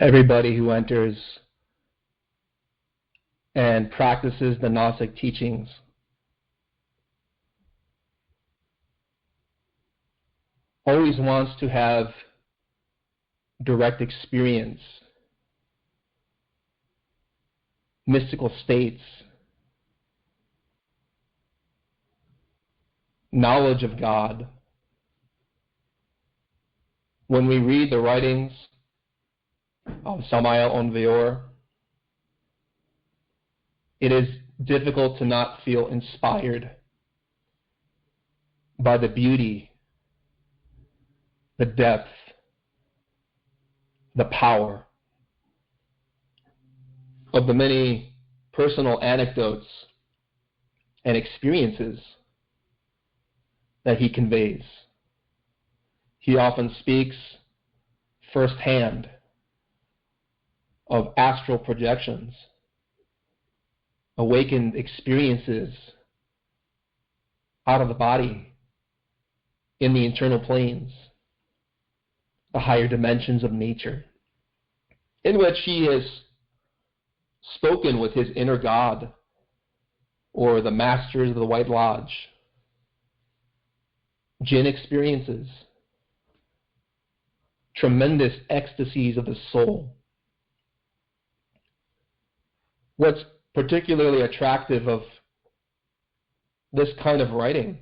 Everybody who enters and practices the Gnostic teachings always wants to have direct experience, mystical states, knowledge of God. When we read the writings of Samael Aun Weor, it is difficult to not feel inspired by the beauty, the depth, the power of the many personal anecdotes and experiences that he conveys. He often speaks firsthand of astral projections, awakened experiences out of the body in the internal planes, the higher dimensions of nature, in which he has spoken with his inner God or the masters of the White Lodge. Jinn experiences, tremendous ecstasies of the soul. What's particularly attractive of this kind of writing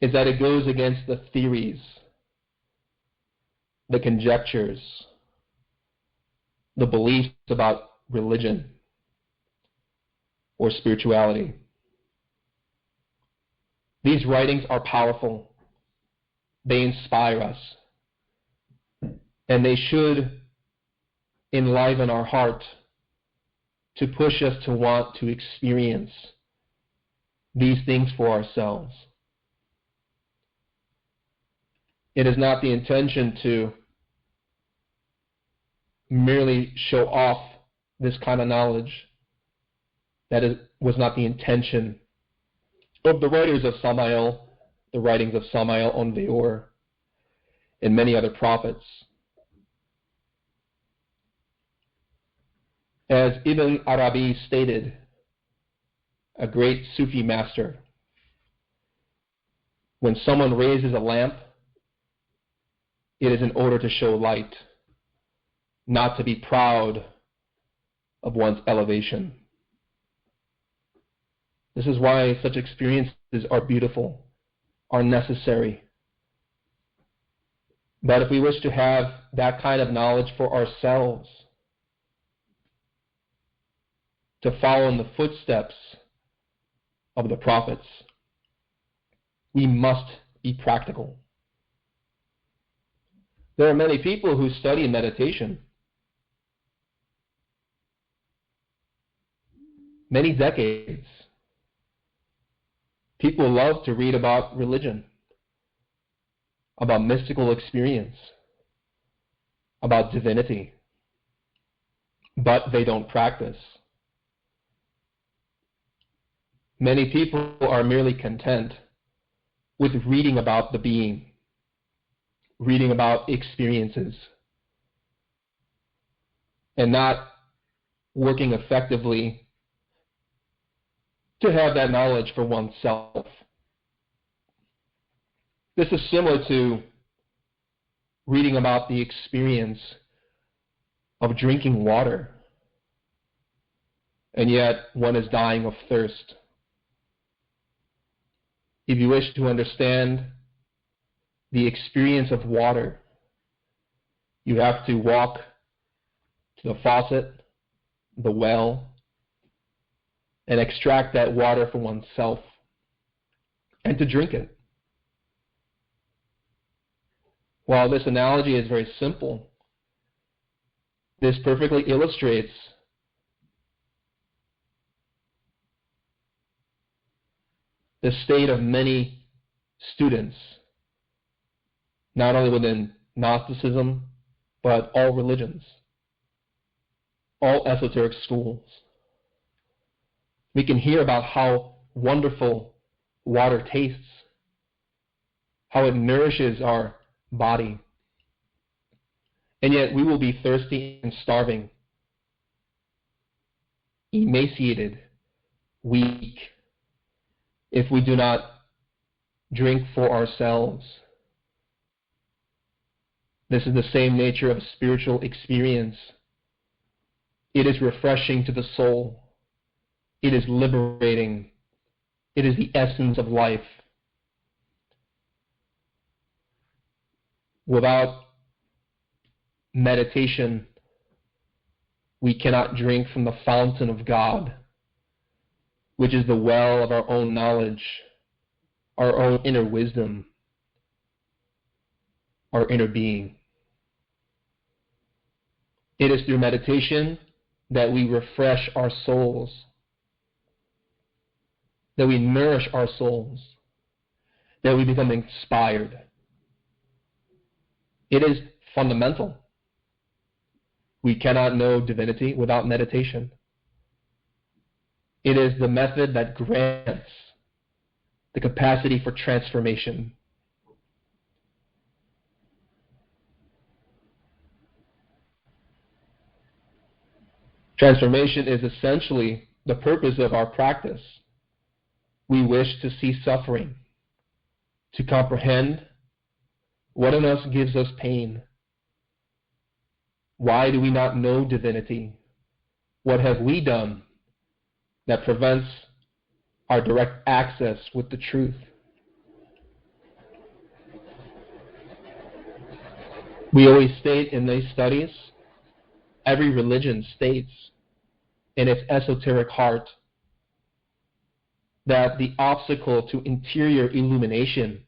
is that it goes against the theories, the conjectures, the beliefs about religion or spirituality. These writings are powerful. They inspire us. And they should enliven our heart to push us to want to experience these things for ourselves. It is not the intention to merely show off this kind of knowledge. Was not the intention of the writers of Samael, the writings of Samael Aun Weor, and many other prophets. As Ibn Arabi stated, a great Sufi master, when someone raises a lamp, it is in order to show light, not to be proud of one's elevation. This is why such experiences are beautiful, are necessary. But if we wish to have that kind of knowledge for ourselves, to follow in the footsteps of the prophets, we must be practical. There are many people who study meditation many decades. People love to read about religion, about mystical experience, about divinity, but they don't practice. Many people are merely content with reading about the being, reading about experiences, and not working effectively to have that knowledge for oneself. This is similar to reading about the experience of drinking water, and yet one is dying of thirst. If you wish to understand the experience of water, you have to walk to the faucet, the well, and extract that water for oneself and to drink it. While this analogy is very simple, this perfectly illustrates the state of many students, not only within Gnosticism, but all religions, all esoteric schools. We can hear about how wonderful water tastes, how it nourishes our body, And yet we will be thirsty and starving, emaciated, weak, if we do not drink for ourselves. This is the same nature of spiritual experience. It is refreshing to the soul. It is liberating. It is the essence of life. Without meditation, we cannot drink from the fountain of God, which is the well of our own knowledge, our own inner wisdom, our inner being. It is through meditation that we refresh our souls, that we nourish our souls, that we become inspired. It is fundamental. We cannot know divinity without meditation. It is the method that grants the capacity for transformation. Transformation is essentially the purpose of our practice. We wish to see suffering, to comprehend what in us gives us pain. Why do we not know divinity? What have we done that prevents our direct access with the truth? We always state in these studies, every religion states in its esoteric heart that the obstacle to interior illumination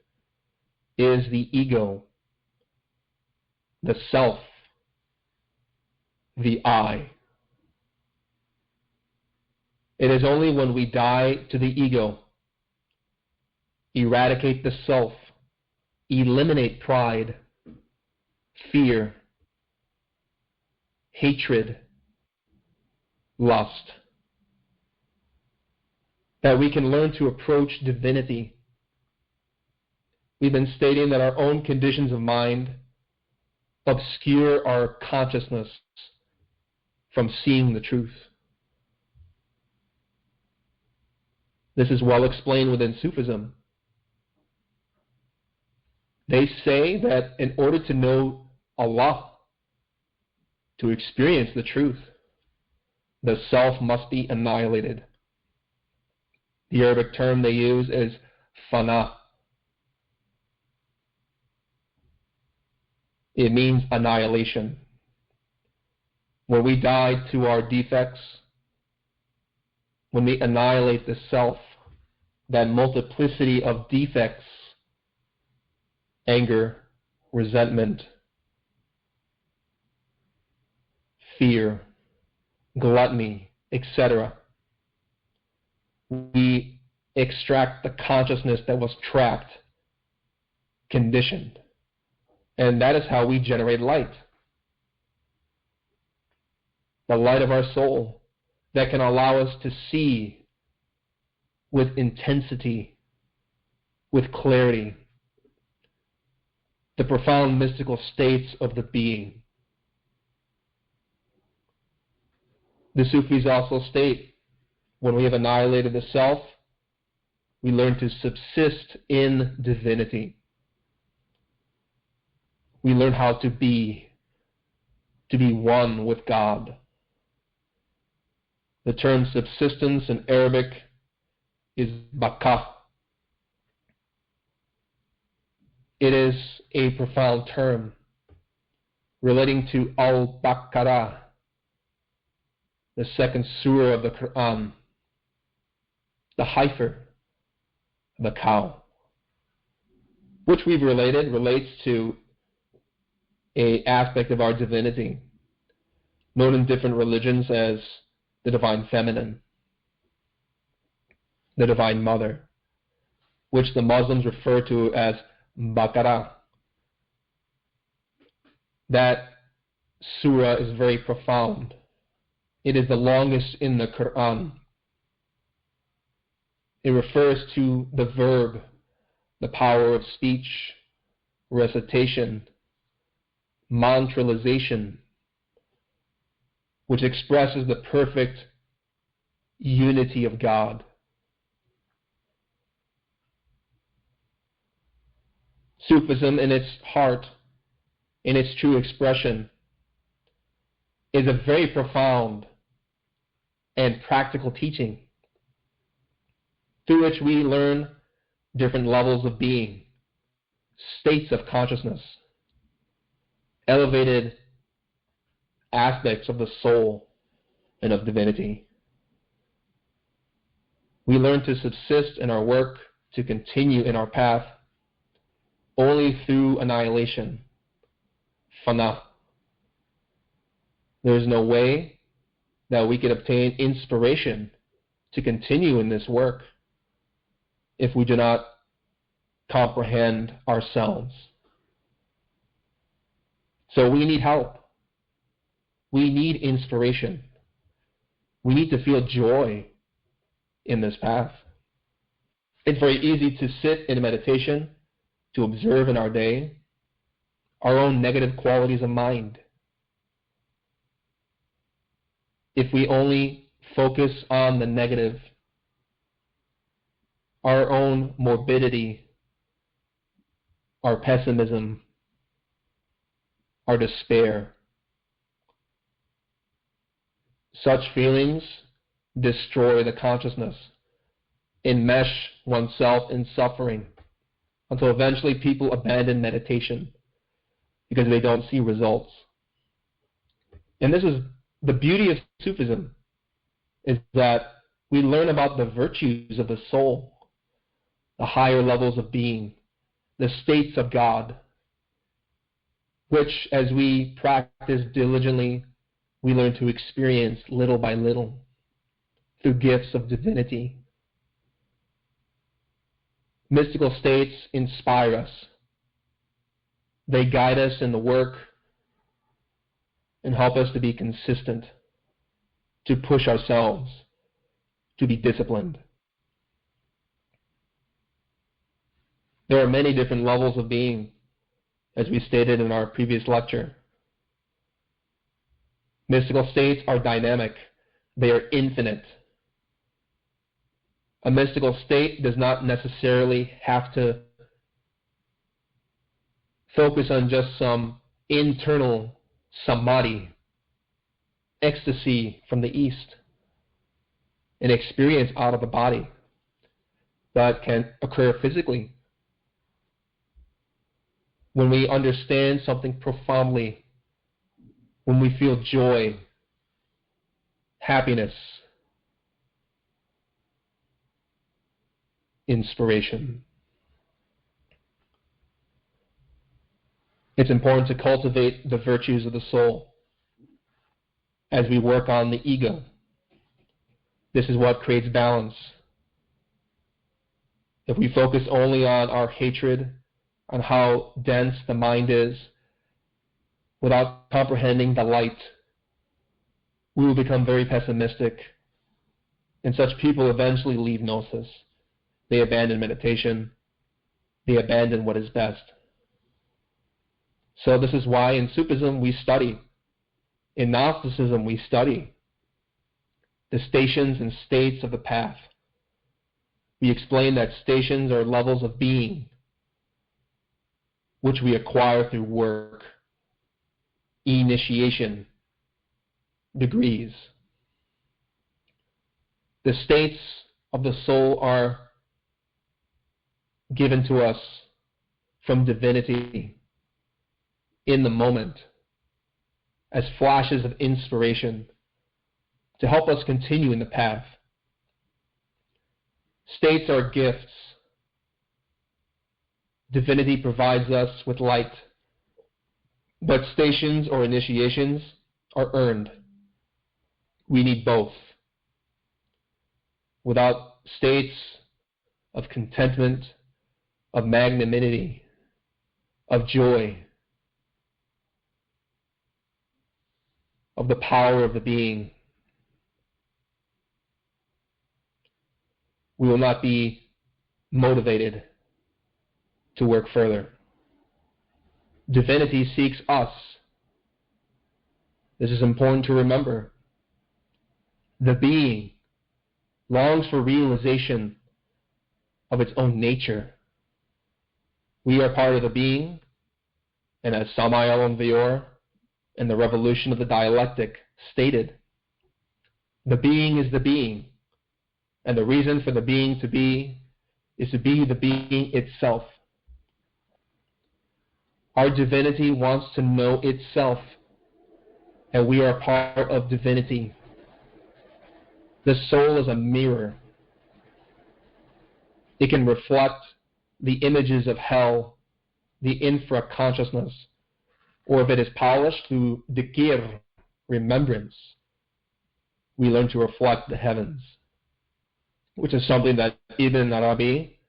is the ego, the self, the I. It is only when we die to the ego, eradicate the self, eliminate pride, fear, hatred, lust, that we can learn to approach divinity. We've been stating that our own conditions of mind obscure our consciousness from seeing the truth. This is well explained within Sufism. They say that in order to know Allah, to experience the truth, the self must be annihilated. The Arabic term they use is fana. It means annihilation. When we die to our defects, when we annihilate the self, that multiplicity of defects, anger, resentment, fear, gluttony, etc., we extract the consciousness that was trapped, conditioned. And that is how we generate light. The light of our soul that can allow us to see with intensity, with clarity, the profound mystical states of the being. The Sufis also state, when we have annihilated the self, we learn to subsist in divinity. We learn how to be one with God. The term subsistence in Arabic is baka. It is a profound term relating to Al-Baqarah, the second surah of the Quran, the heifer, the cow, which we've relates to an aspect of our divinity, known in different religions as the divine feminine, the divine mother, which the Muslims refer to as Baqarah. That surah is very profound. It is the longest in the Quran. It refers to the verb, the power of speech, recitation, mantralization, which expresses the perfect unity of God. Sufism, in its heart, in its true expression, is a very profound and practical teaching through which we learn different levels of being, states of consciousness, elevated aspects of the soul and of divinity. We learn to subsist in our work, to continue in our path, only through annihilation, fana. There is no way that we can obtain inspiration to continue in this work if we do not comprehend ourselves. So we need help. We need inspiration. We need to feel joy in this path. It's very easy to sit in meditation, to observe in our day our own negative qualities of mind. If we only focus on the negative, our own morbidity, our pessimism, our despair, such feelings destroy the consciousness, enmesh oneself in suffering, until eventually people abandon meditation because they don't see results. And this is the beauty of Sufism, is that we learn about the virtues of the soul, the higher levels of being, the states of God, which, as we practice diligently, we learn to experience little by little through gifts of divinity. Mystical states inspire us. They guide us in the work and help us to be consistent, to push ourselves, to be disciplined. There are many different levels of being, as we stated in our previous lecture. Mystical states are dynamic. They are infinite. A mystical state does not necessarily have to focus on just some internal samadhi, ecstasy from the East, an experience out of the body that can occur physically. When we understand something profoundly, when we feel joy, happiness, inspiration. It's important to cultivate the virtues of the soul as we work on the ego. This is what creates balance. If we focus only on our hatred, on how dense the mind is, without comprehending the light, we will become very pessimistic, and such people eventually leave gnosis. They abandon meditation. They abandon what is best. So this is why in Sufism we study. In Gnosticism we study the stations and states of the path. We explain that stations are levels of being which we acquire through work, initiation, degrees. The states of the soul are given to us from divinity in the moment as flashes of inspiration to help us continue in the path. States are gifts. Divinity provides us with light, but stations or initiations are earned. We need both. Without states of contentment, of magnanimity, of joy, of the power of the being, we will not be motivated to work further. Divinity seeks us This is important to remember. The being longs for realization of its own nature. We are part of the being, and as Samael and Veor in the Revolution of the Dialectic stated, the being is the being, and the reason for the being is to be the being itself. Our divinity wants to know itself, and we are part of divinity. The soul is a mirror. It can reflect the images of hell, the infra-consciousness, or if it is polished through dhikr, remembrance, we learn to reflect the heavens, which is something that Ibn Arabi,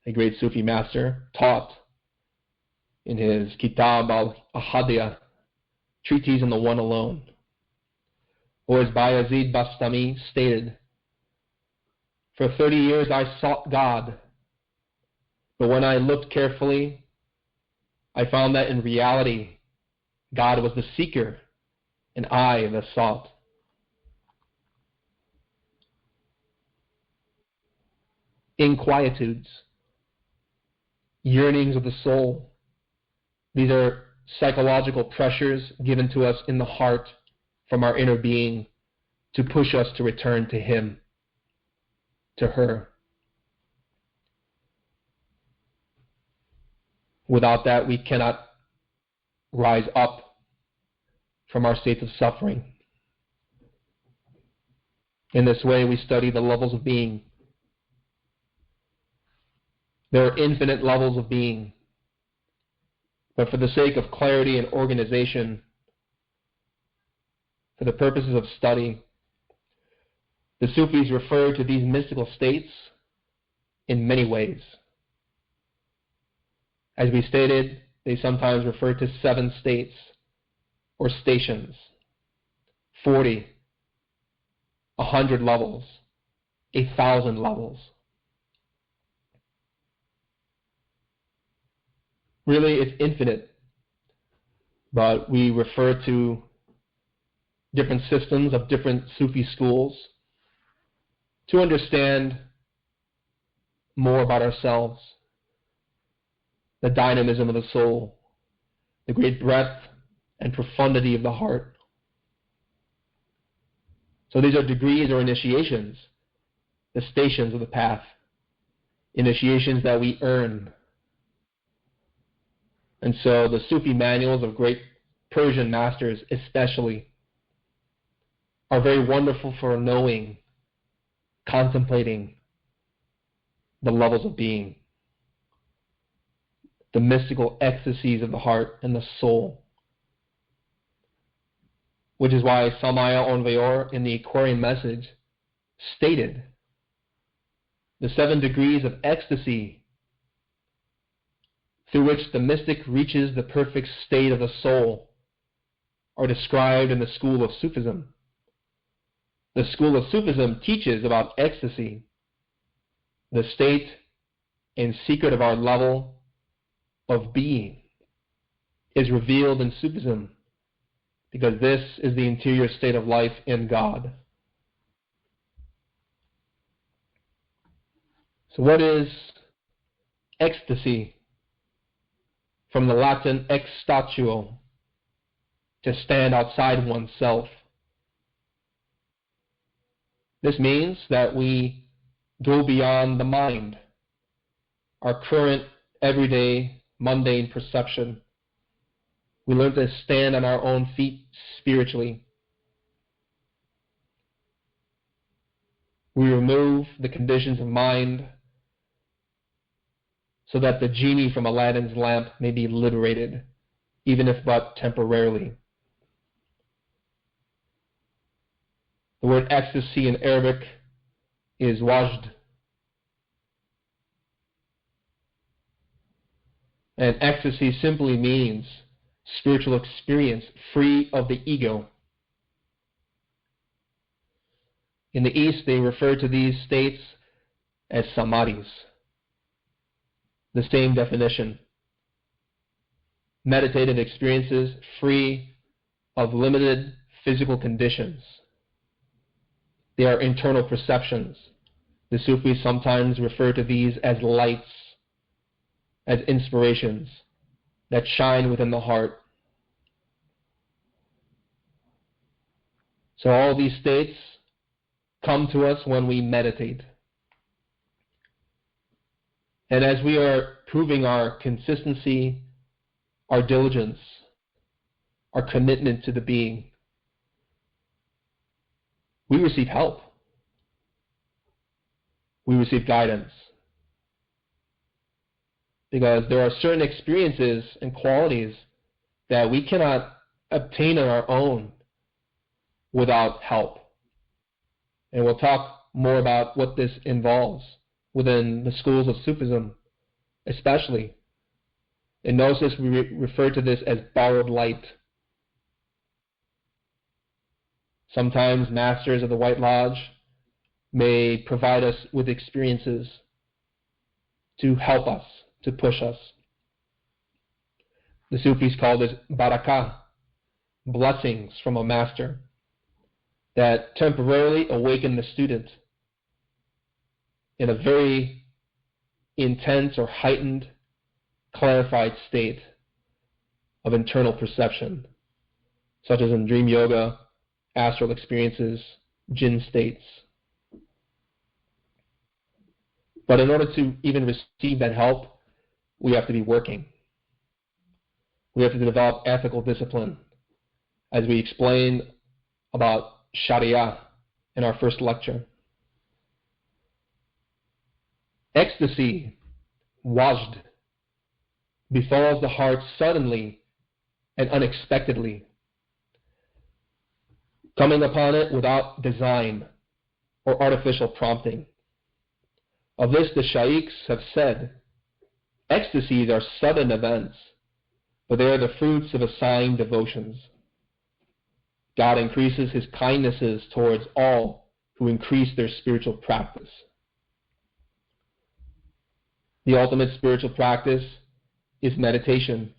a great Sufi master, taught in his Kitab al-Ahadiyah, Treatise on the One Alone. Or as Bayazid Bastami stated, for 30 years I sought God, but when I looked carefully, I found that in reality, God was the seeker and I the sought. Inquietudes, yearnings of the soul. These are psychological pressures given to us in the heart from our inner being to push us to return to Him, to her. Without that, we cannot rise up from our states of suffering. In this way, we study the levels of being. There are infinite levels of being. But for the sake of clarity and organization, for the purposes of study, the Sufis refer to these mystical states in many ways. As we stated, they sometimes refer to 7 states or stations, 40, 100 levels, 1,000 levels. Really, it's infinite, but we refer to different systems of different Sufi schools to understand more about ourselves, the dynamism of the soul, the great breadth and profundity of the heart. So these are degrees or initiations, the stations of the path, initiations that we earn. And so the Sufi manuals of great Persian masters especially are very wonderful for knowing, contemplating the levels of being, the mystical ecstasies of the heart and the soul. Which is why Samael Onveyor in the Aquarian message stated the 7 degrees of ecstasy through which the mystic reaches the perfect state of the soul are described in the school of Sufism. The school of Sufism teaches about ecstasy, the state and secret of our level of being is revealed in Sufism, because this is the interior state of life in God. So what is ecstasy? From the Latin ex statuo, to stand outside oneself. This means that we go beyond the mind, our current, everyday, mundane perception. We learn to stand on our own feet spiritually. We remove the conditions of mind so that the genie from Aladdin's lamp may be liberated, even if but temporarily. The word ecstasy in Arabic is wajd. And ecstasy simply means spiritual experience free of the ego. In the East, they refer to these states as samadhis. The same definition. Meditative experiences free of limited physical conditions. They are internal perceptions. The Sufis sometimes refer to these as lights, as inspirations that shine within the heart. So all these states come to us when we meditate. And as we are proving our consistency, our diligence, our commitment to the being, we receive help. We receive guidance. Because there are certain experiences and qualities that we cannot obtain on our own without help. And we'll talk more about what this involves within the schools of Sufism, especially. In Gnosis, we refer to this as borrowed light. Sometimes masters of the White Lodge may provide us with experiences to help us, to push us. The Sufis call this barakah, blessings from a master, that temporarily awaken the student in a very intense or heightened, clarified state of internal perception, such as in dream yoga, astral experiences, jinn states. But in order to even receive that help, we have to be working. We have to develop ethical discipline, as we explained about Sharia in our first lecture. Ecstasy, wajd, befalls the heart suddenly and unexpectedly, coming upon it without design or artificial prompting. Of this, the shaykhs have said, ecstasies are sudden events, but they are the fruits of assigned devotions. God increases his kindnesses towards all who increase their spiritual practice. The ultimate spiritual practice is meditation,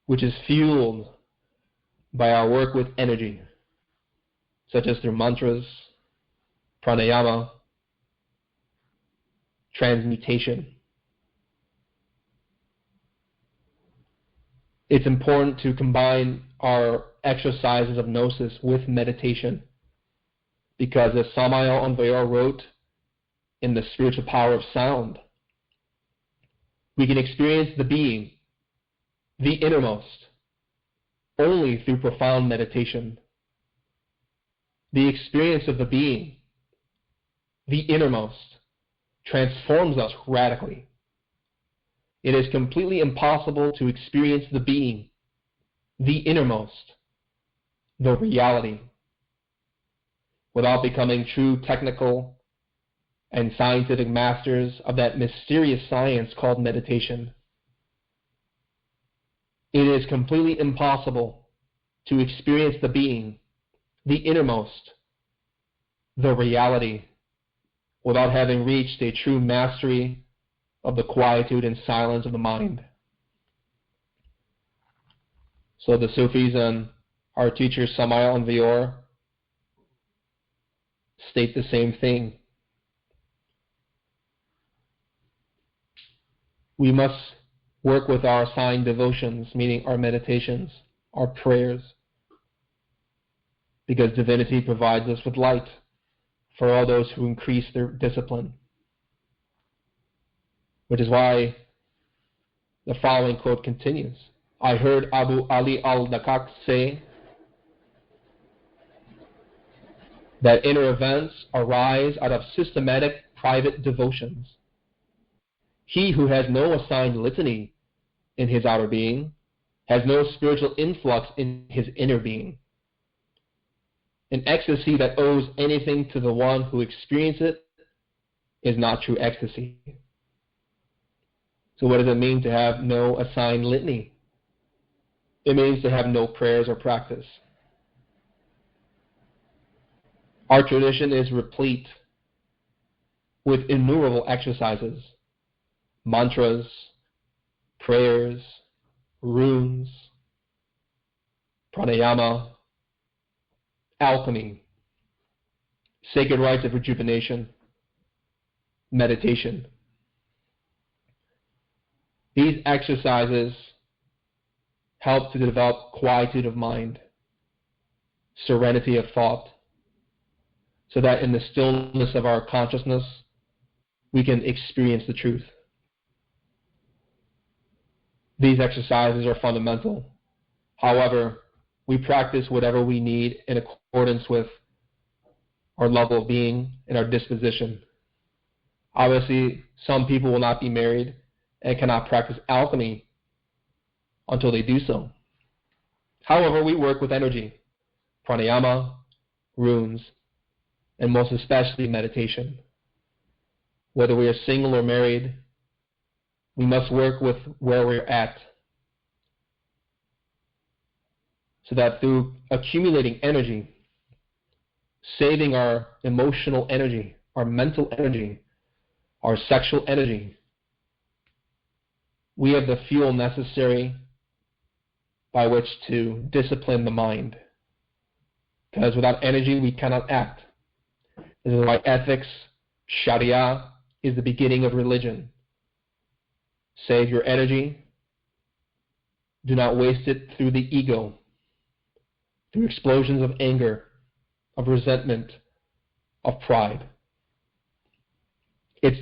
which is fueled by our work with energy, such as through mantras, pranayama, transmutation. It's important to combine our exercises of gnosis with meditation, because as Samael Aun wrote in The Spiritual Power of Sound, we can experience the being, the innermost, only through profound meditation. The experience of the being, the innermost, transforms us radically. It is completely impossible to experience the being, the innermost, the reality, without becoming true technical and scientific masters of that mysterious science called meditation. It is completely impossible to experience the being, the innermost, the reality, without having reached a true mastery of the quietude and silence of the mind. So the Sufis and our teacher Samael and Vior state the same thing. We must work with our assigned devotions, meaning our meditations, our prayers, because divinity provides us with light for all those who increase their discipline. Which is why the following quote continues. I heard Abu Ali al-Dakak say that inner events arise out of systematic private devotions. He who has no assigned litany in his outer being has no spiritual influx in his inner being. An ecstasy that owes anything to the one who experiences it is not true ecstasy. So what does it mean to have no assigned litany? It means to have no prayers or practice. Our tradition is replete with innumerable exercises, mantras, prayers, runes, pranayama, alchemy, sacred rites of rejuvenation, meditation. These exercises help to develop quietude of mind, serenity of thought, so that in the stillness of our consciousness, we can experience the truth. These exercises are fundamental. However, we practice whatever we need in accordance with our level of being and our disposition. Obviously, some people will not be married and cannot practice alchemy until they do so. However, we work with energy, pranayama, runes, and most especially meditation. Whether we are single or married, we must work with where we're at, so that through accumulating energy, saving our emotional energy, our mental energy, our sexual energy, we have the fuel necessary by which to discipline the mind. Because without energy, we cannot act. This is why ethics, Sharia, is the beginning of religion. Save your energy. Do not waste it through the ego, through explosions of anger, of resentment, of pride. It's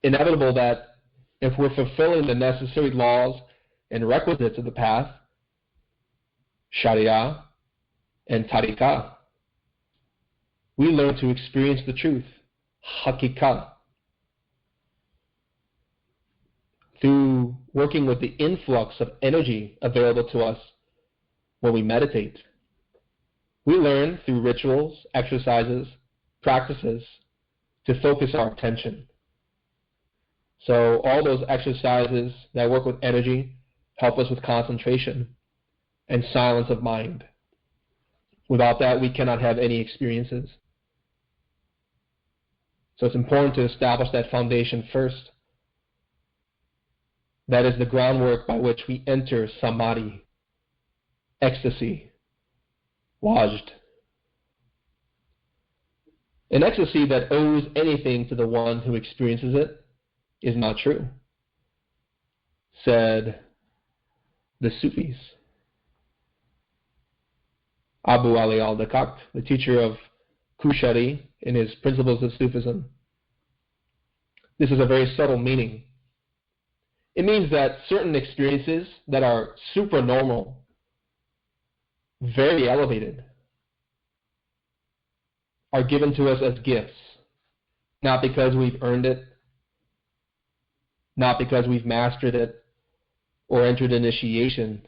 inevitable that if we're fulfilling the necessary laws and requisites of the path, Sharia and Tariqah, we learn to experience the truth, Haqiqah, through working with the influx of energy available to us when we meditate. We learn through rituals, exercises, practices to focus our attention. So all those exercises that work with energy help us with concentration and silence of mind. Without that, we cannot have any experiences. So it's important to establish that foundation first. That is the groundwork by which we enter samadhi, ecstasy, lodged. An ecstasy that owes anything to the one who experiences it is not true, said the Sufis. Abu Ali al-Dakak, the teacher of Kushari in his Principles of Sufism. This is a very subtle meaning. It means that certain experiences that are supernormal, very elevated, are given to us as gifts, not because we've earned it, not because we've mastered it or entered initiation,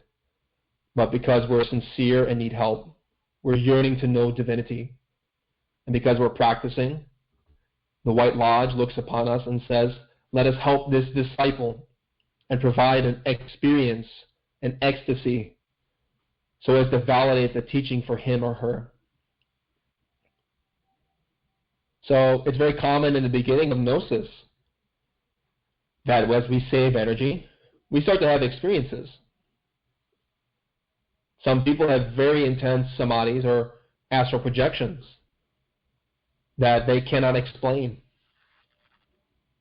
but because we're sincere and need help. We're yearning to know divinity. And because we're practicing, the White Lodge looks upon us and says, let us help this disciple and provide an experience, an ecstasy, so as to validate the teaching for him or her. So it's very common in the beginning of Gnosis that as we save energy, we start to have experiences. Some people have very intense samadhis or astral projections that they cannot explain.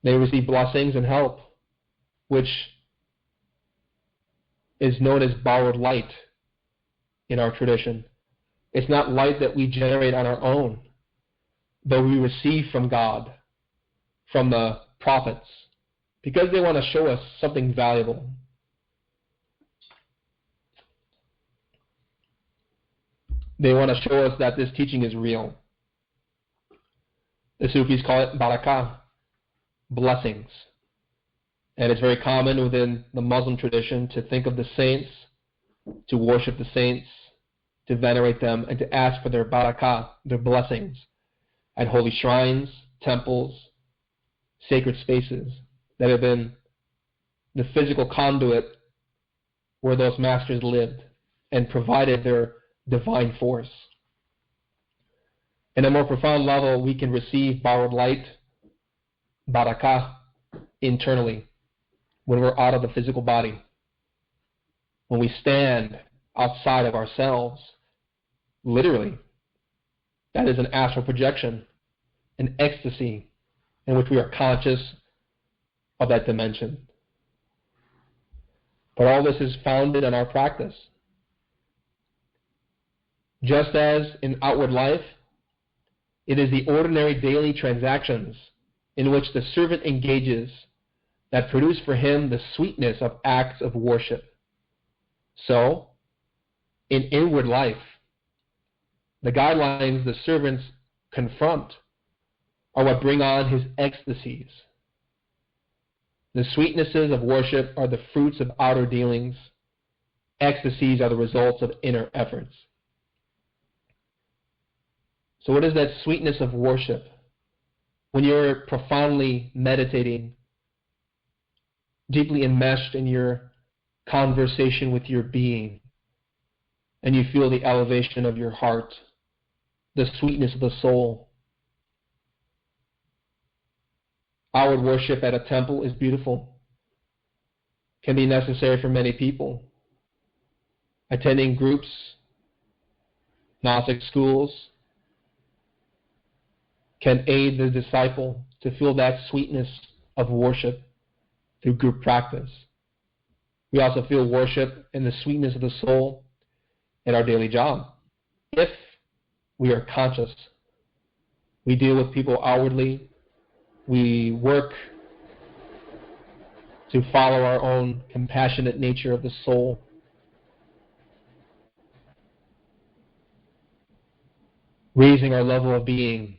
They receive blessings and help, which is known as borrowed light in our tradition. It's not light that we generate on our own, though we receive from God, from the prophets, because they want to show us something valuable. They want to show us that this teaching is real. The Sufis call it barakah, blessings. And it's very common within the Muslim tradition to think of the saints, to worship the saints, to venerate them, and to ask for their barakah, their blessings, at holy shrines, temples, sacred spaces that have been the physical conduit where those masters lived and provided their divine force. In a more profound level, we can receive borrowed light, barakah, internally, when we're out of the physical body. When we stand outside of ourselves. Literally, that is an astral projection, an ecstasy in which we are conscious of that dimension. But all this is founded in our practice. Just as in outward life, it is the ordinary daily transactions in which the servant engages that produce for him the sweetness of acts of worship. So, in inward life, the guidelines the servants confront are what bring on his ecstasies. The sweetnesses of worship are the fruits of outer dealings. Ecstasies are the results of inner efforts. So what is that sweetness of worship? When you're profoundly meditating, deeply enmeshed in your conversation with your being, and you feel the elevation of your heart, the sweetness of the soul. Outward worship at a temple is beautiful, can be necessary for many people. Attending groups, Gnostic schools, can aid the disciple to feel that sweetness of worship through group practice. We also feel worship and the sweetness of the soul in our daily job. If we are conscious, we deal with people outwardly, we work to follow our own compassionate nature of the soul. Raising our level of being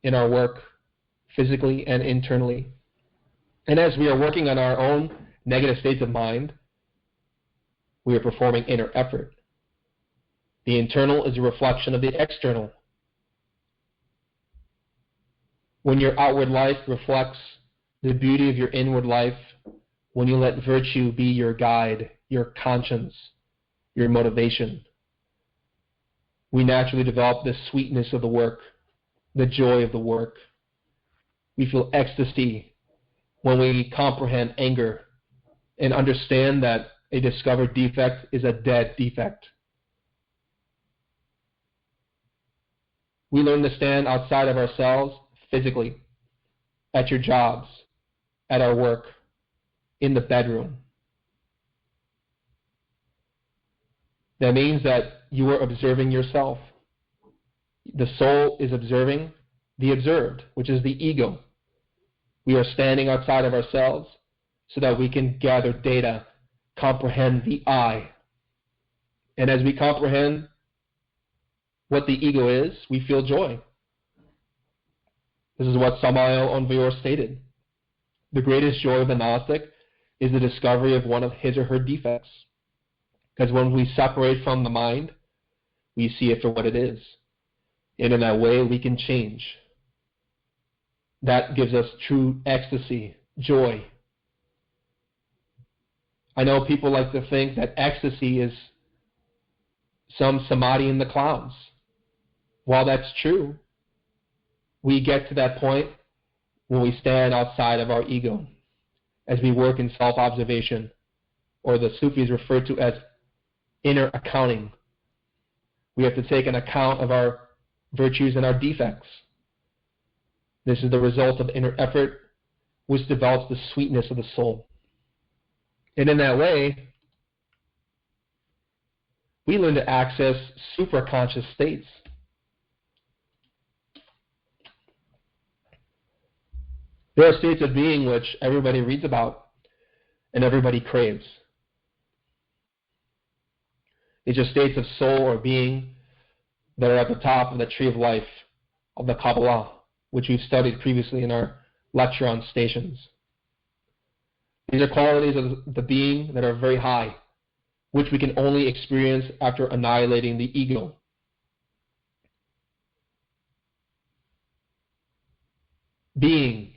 in our work, physically and internally. And as we are working on our own negative states of mind, we are performing inner effort. The internal is a reflection of the external. When your outward life reflects the beauty of your inward life, when you let virtue be your guide, your conscience, your motivation, we naturally develop the sweetness of the work, the joy of the work. We feel ecstasy when we comprehend anger and understand that a discovered defect is a dead defect. We learn to stand outside of ourselves physically, at your jobs, at our work, in the bedroom. That means that you are observing yourself. The soul is observing the observed, which is the ego. We are standing outside of ourselves so that we can gather data, comprehend the I. And as we comprehend what the ego is, we feel joy. This is what Samael Aun Weor stated. The greatest joy of the Gnostic is the discovery of one of his or her defects. Because when we separate from the mind, we see it for what it is. And in that way, we can change. That gives us true ecstasy, joy. I know people like to think that ecstasy is some samadhi in the clouds. While that's true, we get to that point when we stand outside of our ego, as we work in self-observation, or the Sufis refer to as inner accounting. We have to take an account of our virtues and our defects. This is the result of inner effort, which develops the sweetness of the soul. And in that way, we learn to access supraconscious states. There are states of being which everybody reads about and everybody craves. These are states of soul or being that are at the top of the tree of life of the Kabbalah, which we've studied previously in our lecture on stations. These are qualities of the being that are very high, which we can only experience after annihilating the ego. Being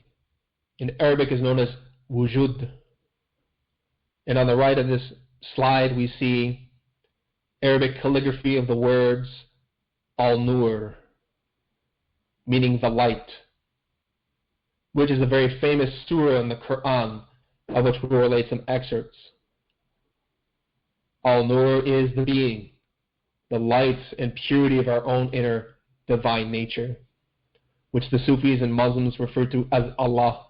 in Arabic is known as wujud. And on the right of this slide we see Arabic calligraphy of the words al-nur, meaning the light, which is a very famous surah in the Quran, of which we will relate some excerpts. Al-Nur is the being, the light and purity of our own inner divine nature, which the Sufis and Muslims refer to as Allah.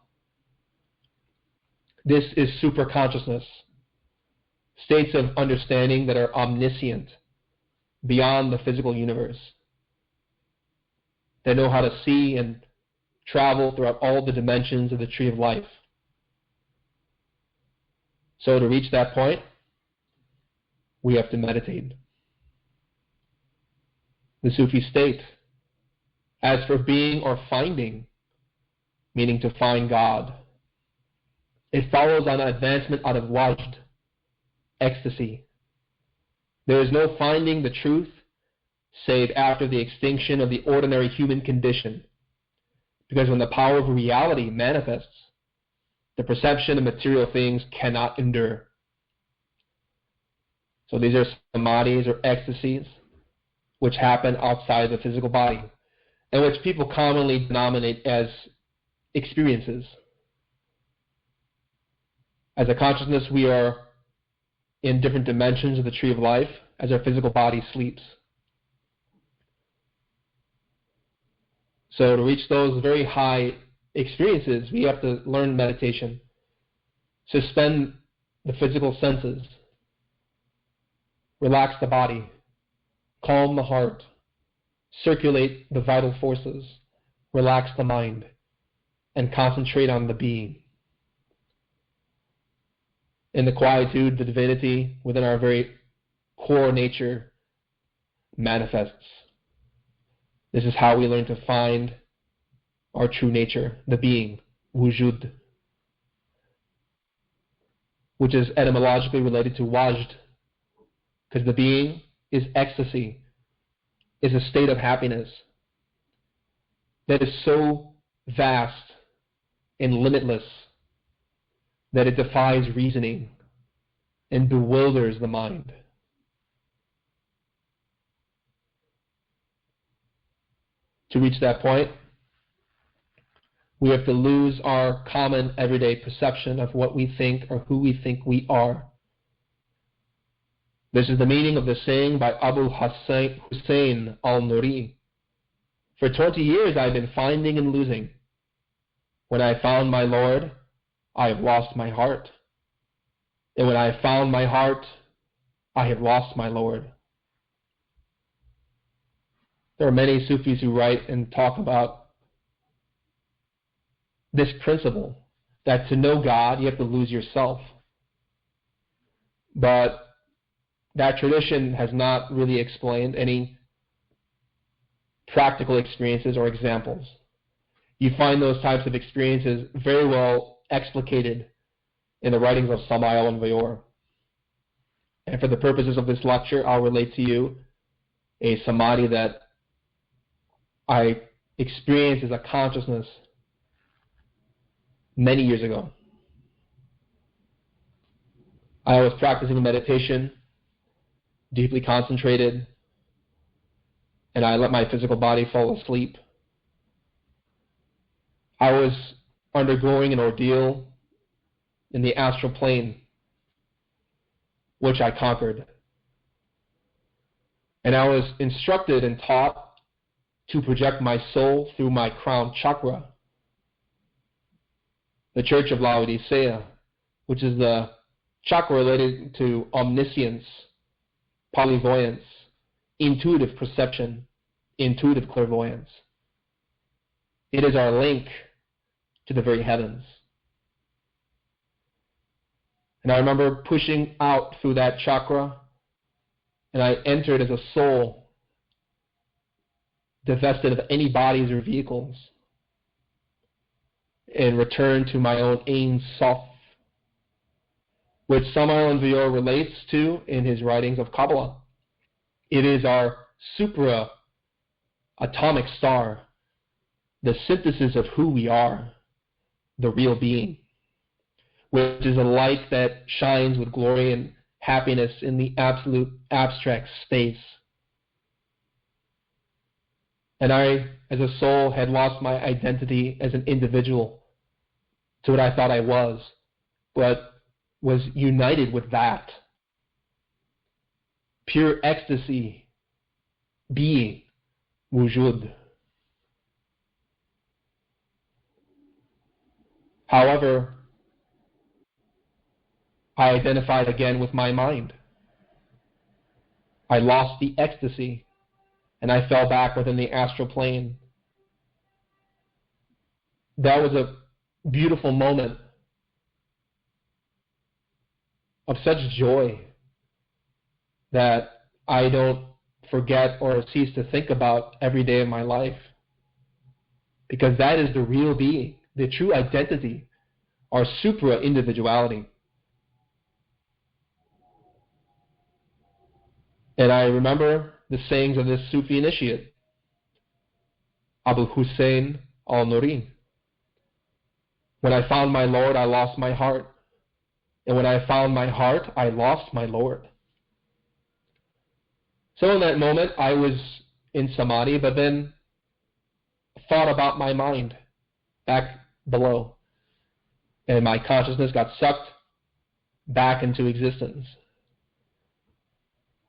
This is superconsciousness, states of understanding that are omniscient, beyond the physical universe. They know how to see and travel throughout all the dimensions of the tree of life. So to reach that point, we have to meditate. The Sufi state, as for being or finding, meaning to find God, it follows on advancement out of wajd, ecstasy. There is no finding the truth save after the extinction of the ordinary human condition, because when the power of reality manifests, the perception of material things cannot endure. So these are samadhis or ecstasies, which happen outside the physical body, and which people commonly denominate as experiences. As a consciousness, we are in different dimensions of the tree of life as our physical body sleeps. So to reach those very high experiences, we have to learn meditation, suspend the physical senses, relax the body, calm the heart, circulate the vital forces, relax the mind, and concentrate on the being. In the quietude, the divinity within our very core nature manifests. This is how we learn to find our true nature, the being, wujud, which is etymologically related to wajd, because the being is ecstasy, is a state of happiness that is so vast and limitless that it defies reasoning and bewilders the mind. To reach that point, we have to lose our common everyday perception of what we think or who we think we are. This is the meaning of the saying by Abu Hussein al-Nuri. For 20 years I've been finding and losing. When I found my Lord, I have lost my heart. And when I have found my heart, I have lost my Lord. There are many Sufis who write and talk about this principle, that to know God, you have to lose yourself. But that tradition has not really explained any practical experiences or examples. You find those types of experiences very well explicated in the writings of Samael and Vayor. And for the purposes of this lecture, I'll relate to you a samadhi that I experienced as a consciousness many years ago. I was practicing meditation, deeply concentrated, and I let my physical body fall asleep. I was undergoing an ordeal in the astral plane, which I conquered. And I was instructed and taught to project my soul through my crown chakra. The Church of Laodicea, which is the chakra related to omniscience, polyvoyance, intuitive perception, intuitive clairvoyance. It is our link to the very heavens. And I remember pushing out through that chakra, and I entered as a soul, divested of any bodies or vehicles, and returned to my own Ein Sof, which Samael and Vayor relates to in his writings of Kabbalah. It is our supra-atomic star, the synthesis of who we are, the real being, which is a light that shines with glory and happiness in the absolute abstract space. And I, as a soul, had lost my identity as an individual to what I thought I was, but was united with that. pure ecstasy, being, wujud. However, I identified again with my mind. I lost the ecstasy, and I fell back within the astral plane. That was a beautiful moment of such joy that I don't forget or cease to think about every day of my life. Because that is the real being, the true identity, our supra-individuality. And I remember the sayings of this Sufi initiate, Abu Hussein al-Nurin. When I found my Lord, I lost my heart. And when I found my heart, I lost my Lord. So in that moment, I was in samadhi, but then thought about my mind back below. And my consciousness got sucked back into existence.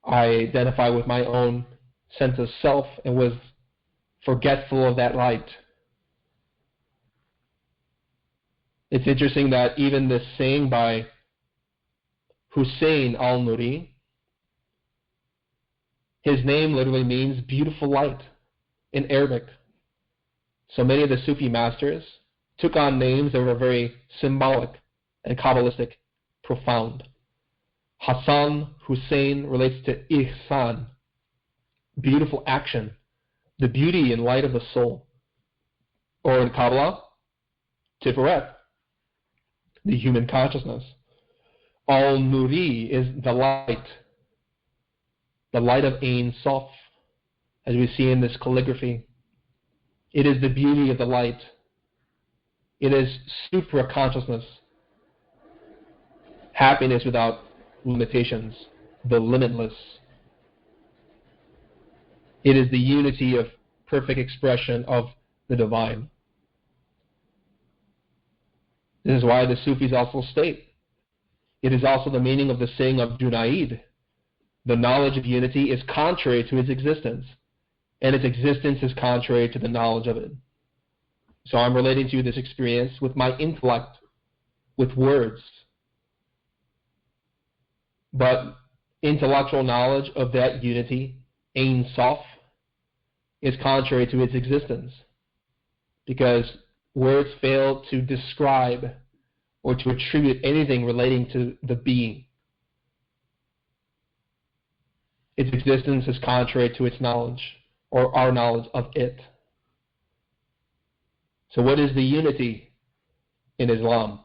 I identified with my own sense of self and was forgetful of that light. It's interesting that even this saying by Hussein al-Nuri, his name literally means beautiful light in Arabic. So many of the Sufi masters took on names that were very symbolic and Kabbalistic, profound. Hassan, Hussein relates to ihsan, beautiful action, the beauty and light of the soul. Or in Kabbalah, Tiferet, the human consciousness. Al-Nuri is the light of Ein Sof, as we see in this calligraphy. It is the beauty of the light. It is supra-consciousness, happiness without limitations, the limitless. It is the unity of perfect expression of the divine. This is why the Sufis also state, it is also the meaning of the saying of Junaid, the knowledge of unity is contrary to its existence, and its existence is contrary to the knowledge of it. So I'm relating to this experience with my intellect, with words. But intellectual knowledge of that unity, Ein Sof, is contrary to its existence, because words fail to describe or to attribute anything relating to the being. Its existence is contrary to its knowledge, or our knowledge of it. So what is the unity in Islam?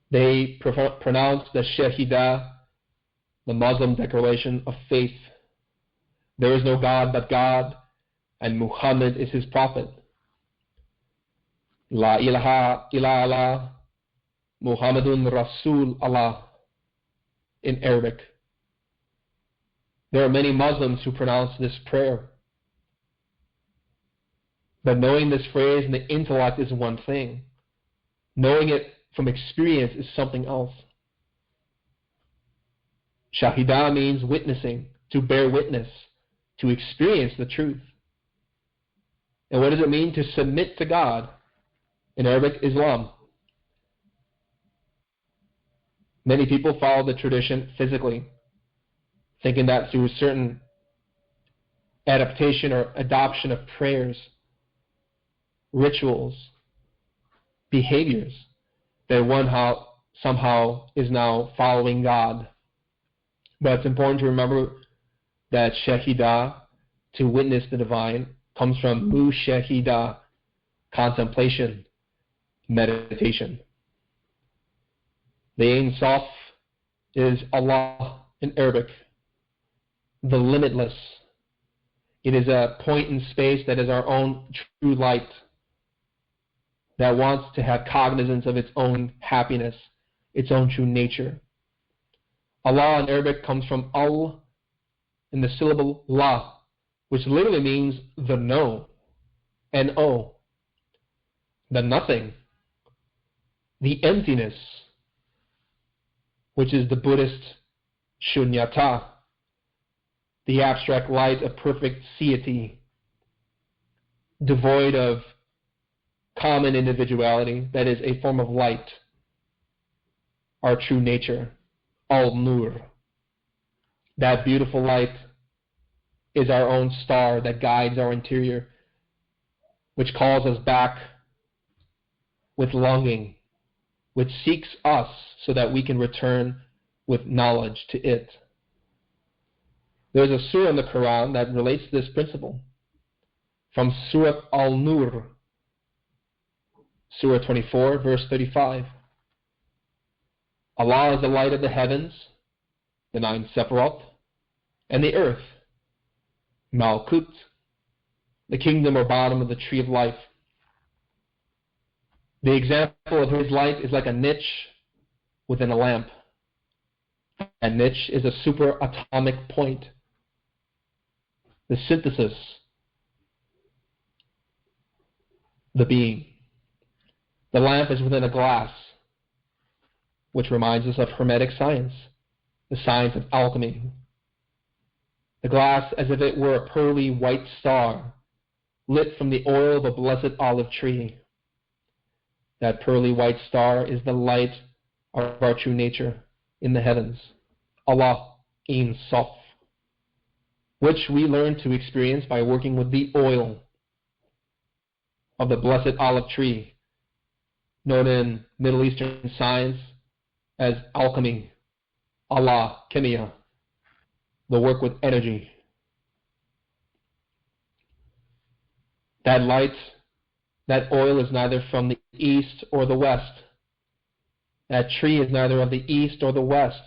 They pronounce the Shahidah, the Muslim declaration of faith. There is no God but God, and Muhammad is his prophet. La ilaha illallah, Muhammadun Rasul Allah, in Arabic. There are many Muslims who pronounce this prayer. But knowing this phrase in the intellect is one thing. Knowing it from experience is something else. Shahidah means witnessing, to bear witness, to experience the truth. And what does it mean to submit to God? In Arabic, Islam. Many people follow the tradition physically, thinking that through a certain adaptation or adoption of prayers, rituals, behaviors, that one somehow is now following God. But it's important to remember that Shahidah, to witness the divine, comes from Mushahidah, contemplation, meditation. The Ein Sof is Allah in Arabic, the limitless. It is a point in space that is our own true light, that wants to have cognizance of its own happiness, its own true nature. Allah in Arabic comes from al in the syllable la, which literally means the no, N-O, the nothing, the emptiness, which is the Buddhist shunyata, the abstract light of perfect satiety, devoid of common individuality, that is a form of light, our true nature, al-nur. That beautiful light is our own star that guides our interior, which calls us back with longing, which seeks us so that we can return with knowledge to it. There's a surah in the Quran that relates to this principle. From Surah Al-Nur, Surah 24, verse 35. Allah is the light of the heavens, the 9 Sephiroth, and the earth, Malkut, the kingdom or bottom of the tree of life. The example of his light is like a niche within a lamp. A niche is a superatomic point. The synthesis, the being. The lamp is within a glass, which reminds us of Hermetic science, the science of alchemy. The glass as if it were a pearly white star, lit from the oil of a blessed olive tree. That pearly white star is the light of our true nature in the heavens, Allah Ein Sof, which we learn to experience by working with the oil of the blessed olive tree, known in Middle Eastern science as alchemy, Allah Chemia, the work with energy. That light, that oil is neither from the east or the west. That tree is neither of the east or the west.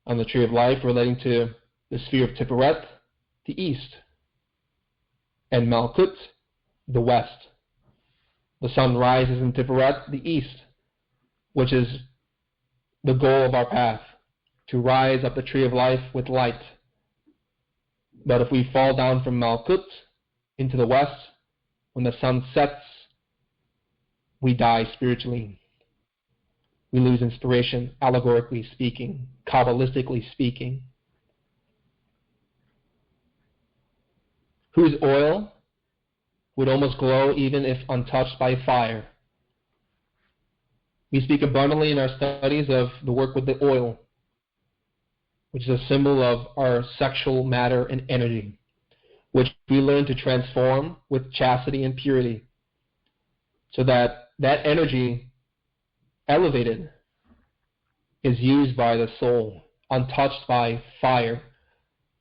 On the tree of life relating to the sphere of Tiferet, the east, and Malkut, the west. The sun rises in Tiferet, the east, which is the goal of our path, to rise up the tree of life with light. But if we fall down from Malkut into the west, when the sun sets, we die spiritually. We lose inspiration, allegorically speaking, Kabbalistically speaking. Whose oil would almost glow even if untouched by fire. We speak abundantly in our studies of the work with the oil, which is a symbol of our sexual matter and energy, which we learn to transform with chastity and purity, so that that energy, elevated, is used by the soul, untouched by fire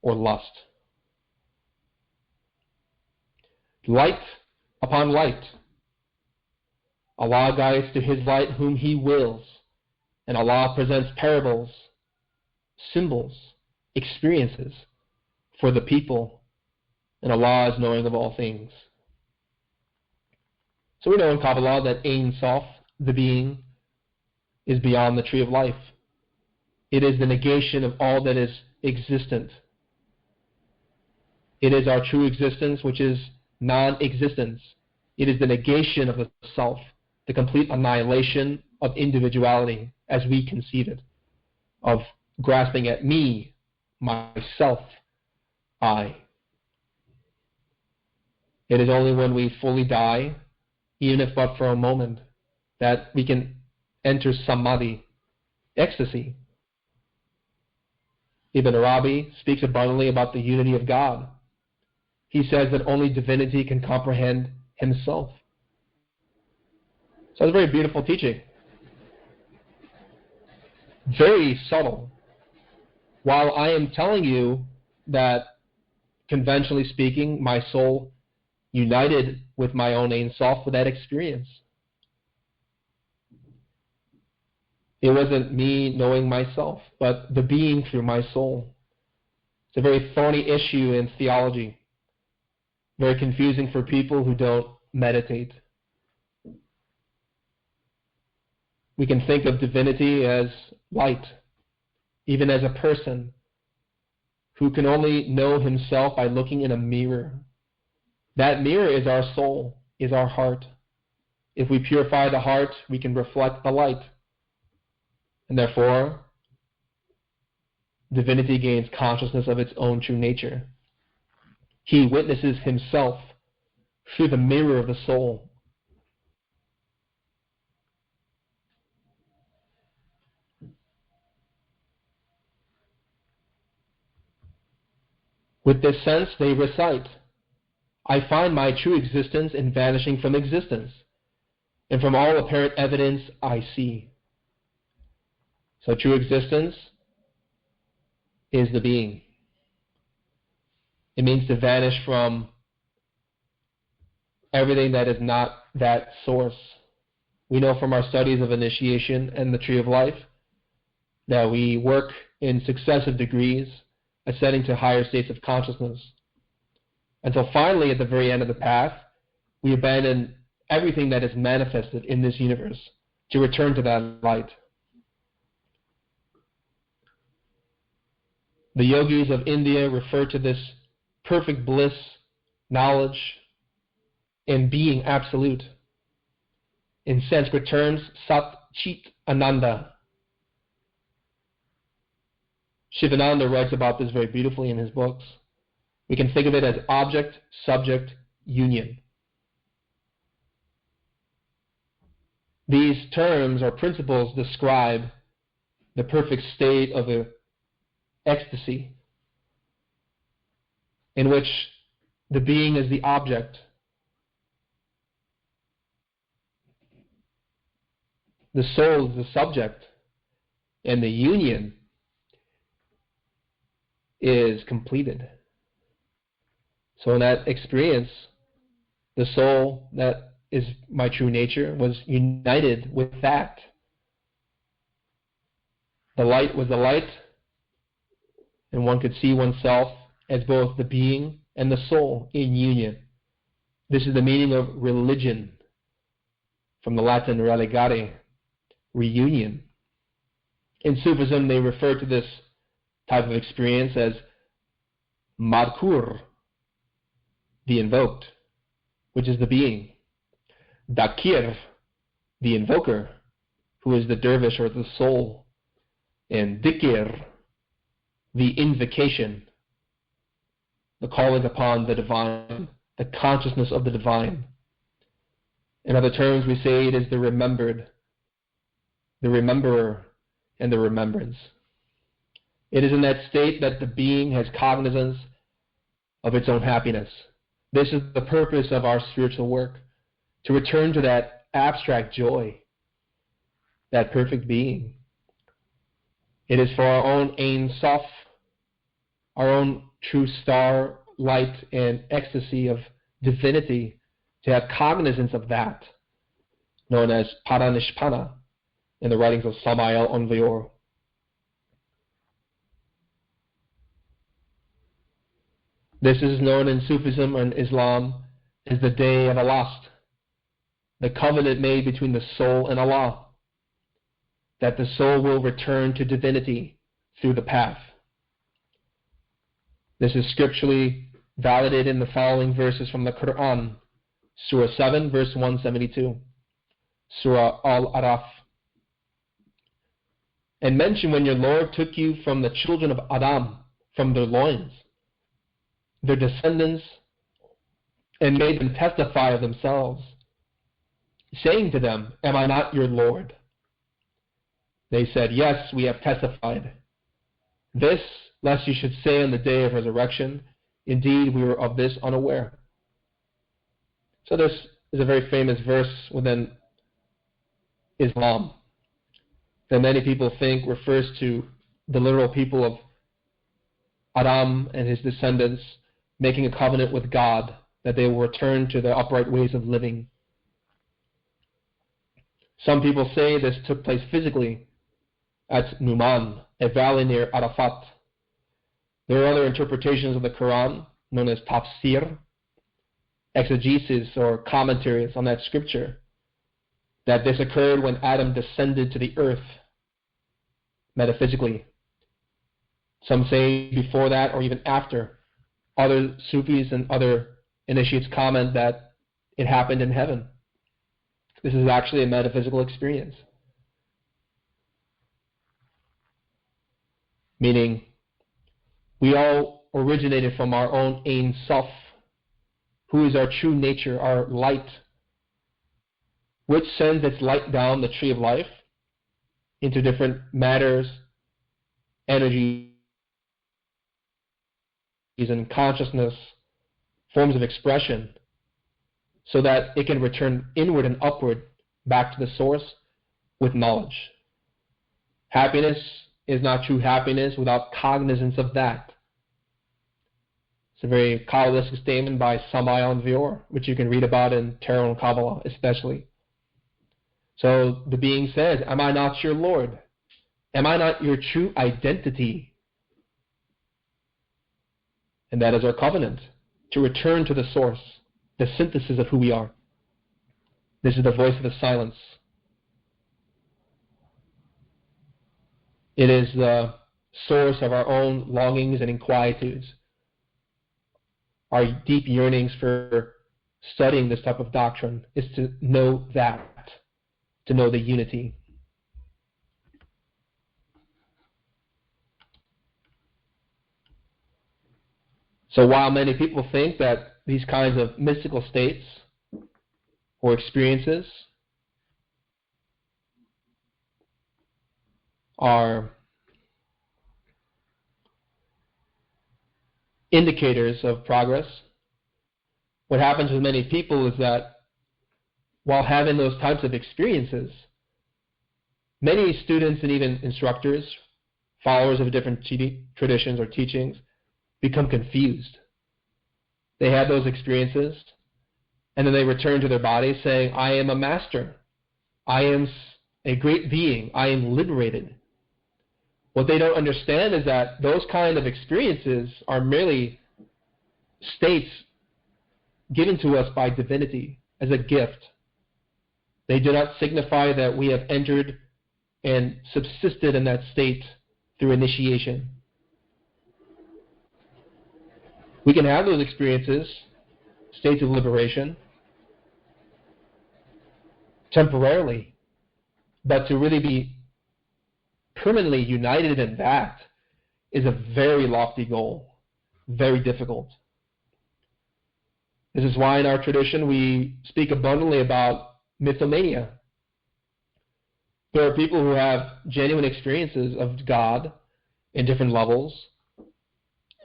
or lust. Light upon light. Allah guides to His light whom He wills, and Allah presents parables, symbols, experiences for the people, and Allah is knowing of all things. So we know in Kabbalah that Ein Sof, the being, is beyond the tree of life. It is the negation of all that is existent. It is our true existence, which is non-existence. It is the negation of the self, the complete annihilation of individuality as we conceive it, of grasping at me, myself, I. It is only when we fully die, even if but for a moment, that we can enter samadhi, ecstasy. Ibn Arabi speaks abundantly about the unity of God. He says that only divinity can comprehend Himself. So it's a very beautiful teaching. Very subtle. While I am telling you that, conventionally speaking, my soul united with my own Ein Sof with that experience. It wasn't me knowing myself, but the being through my soul. It's a very thorny issue in theology. Very confusing for people who don't meditate. We can think of divinity as light, even as a person who can only know himself by looking in a mirror. That mirror is our soul, is our heart. If we purify the heart, we can reflect the light. And therefore, divinity gains consciousness of its own true nature. He witnesses himself through the mirror of the soul. With this sense, they recite, I find my true existence in vanishing from existence, and from all apparent evidence I see. So true existence is the being. It means to vanish from everything that is not that source. We know from our studies of initiation and the tree of life that we work in successive degrees, ascending to higher states of consciousness, until finally, at the very end of the path, we abandon everything that is manifested in this universe to return to that light. The yogis of India refer to this perfect bliss, knowledge, and being absolute. In Sanskrit terms, Sat Chit Ananda. Shivananda writes about this very beautifully in his books. We can think of it as object-subject union. These terms or principles describe the perfect state of ecstasy, in which the being is the object, the soul is the subject, and the union is completed. So in that experience, the soul that is my true nature was united with that. The light was the light, and one could see oneself as both the being and the soul in union. This is the meaning of religion, from the Latin religare, reunion. In Sufism, they refer to this type of experience as madhkur, the invoked, which is the being. Dakir, the invoker, who is the dervish or the soul. And dikir, the invocation, the calling upon the divine, the consciousness of the divine. In other terms, we say it is the remembered, the rememberer, and the remembrance. It is in that state that the being has cognizance of its own happiness. This is the purpose of our spiritual work, to return to that abstract joy, that perfect being. It is for our own Ein Sof, our own true star, light, and ecstasy of divinity, to have cognizance of that, known as Paranishpana, in the writings of Samael Onleor. This is known in Sufism and Islam as the Day of Alast, the covenant made between the soul and Allah, that the soul will return to divinity through the path. This is scripturally validated in the following verses from the Quran, Surah 7, verse 172, Surah Al-Araf. And mention when your Lord took you from the children of Adam, from their loins, their descendants, and made them testify of themselves, saying to them, am I not your Lord? They said, yes, we have testified. This, lest you should say on the day of resurrection, indeed we were of this unaware. So this is a very famous verse within Islam that many people think refers to the literal people of Adam and his descendants making a covenant with God that they will return to their upright ways of living. Some people say this took place physically at Numan, a valley near Arafat. There are other interpretations of the Quran, known as tafsir, exegesis or commentaries on that scripture, that this occurred when Adam descended to the earth, metaphysically. Some say before that or even after. Other Sufis and other initiates comment that it happened in heaven. This is actually a metaphysical experience. Meaning, We all originated from our own Ein Sof, who is our true nature, our light, which sends its light down the tree of life into different matters, energies, and consciousness, forms of expression, so that it can return inward and upward back to the source with knowledge. Happiness is not true happiness without cognizance of that. It's a very Kabbalistic statement by Samael Vior, which you can read about in Tarot and Kabbalah especially. So the being says, am I not your Lord? Am I not your true identity? And that is our covenant, to return to the source, the synthesis of who we are. This is the voice of the silence. It is the source of our own longings and inquietudes, our deep yearnings for studying this type of doctrine is to know that, to know the unity. So while many people think that these kinds of mystical states or experiences are indicators of progress, what happens with many people is that while having those types of experiences, many students and even instructors, followers of different traditions or teachings, become confused. They have those experiences, and then they return to their bodies saying, I am a master. I am a great being. I am liberated. What they don't understand is that those kind of experiences are merely states given to us by divinity as a gift. They do not signify that we have entered and subsisted in that state through initiation. We can have those experiences, states of liberation, temporarily, but to really be permanently united in that is a very lofty goal, very difficult. This is why in our tradition we speak abundantly about mythomania. There are people who have genuine experiences of God in different levels,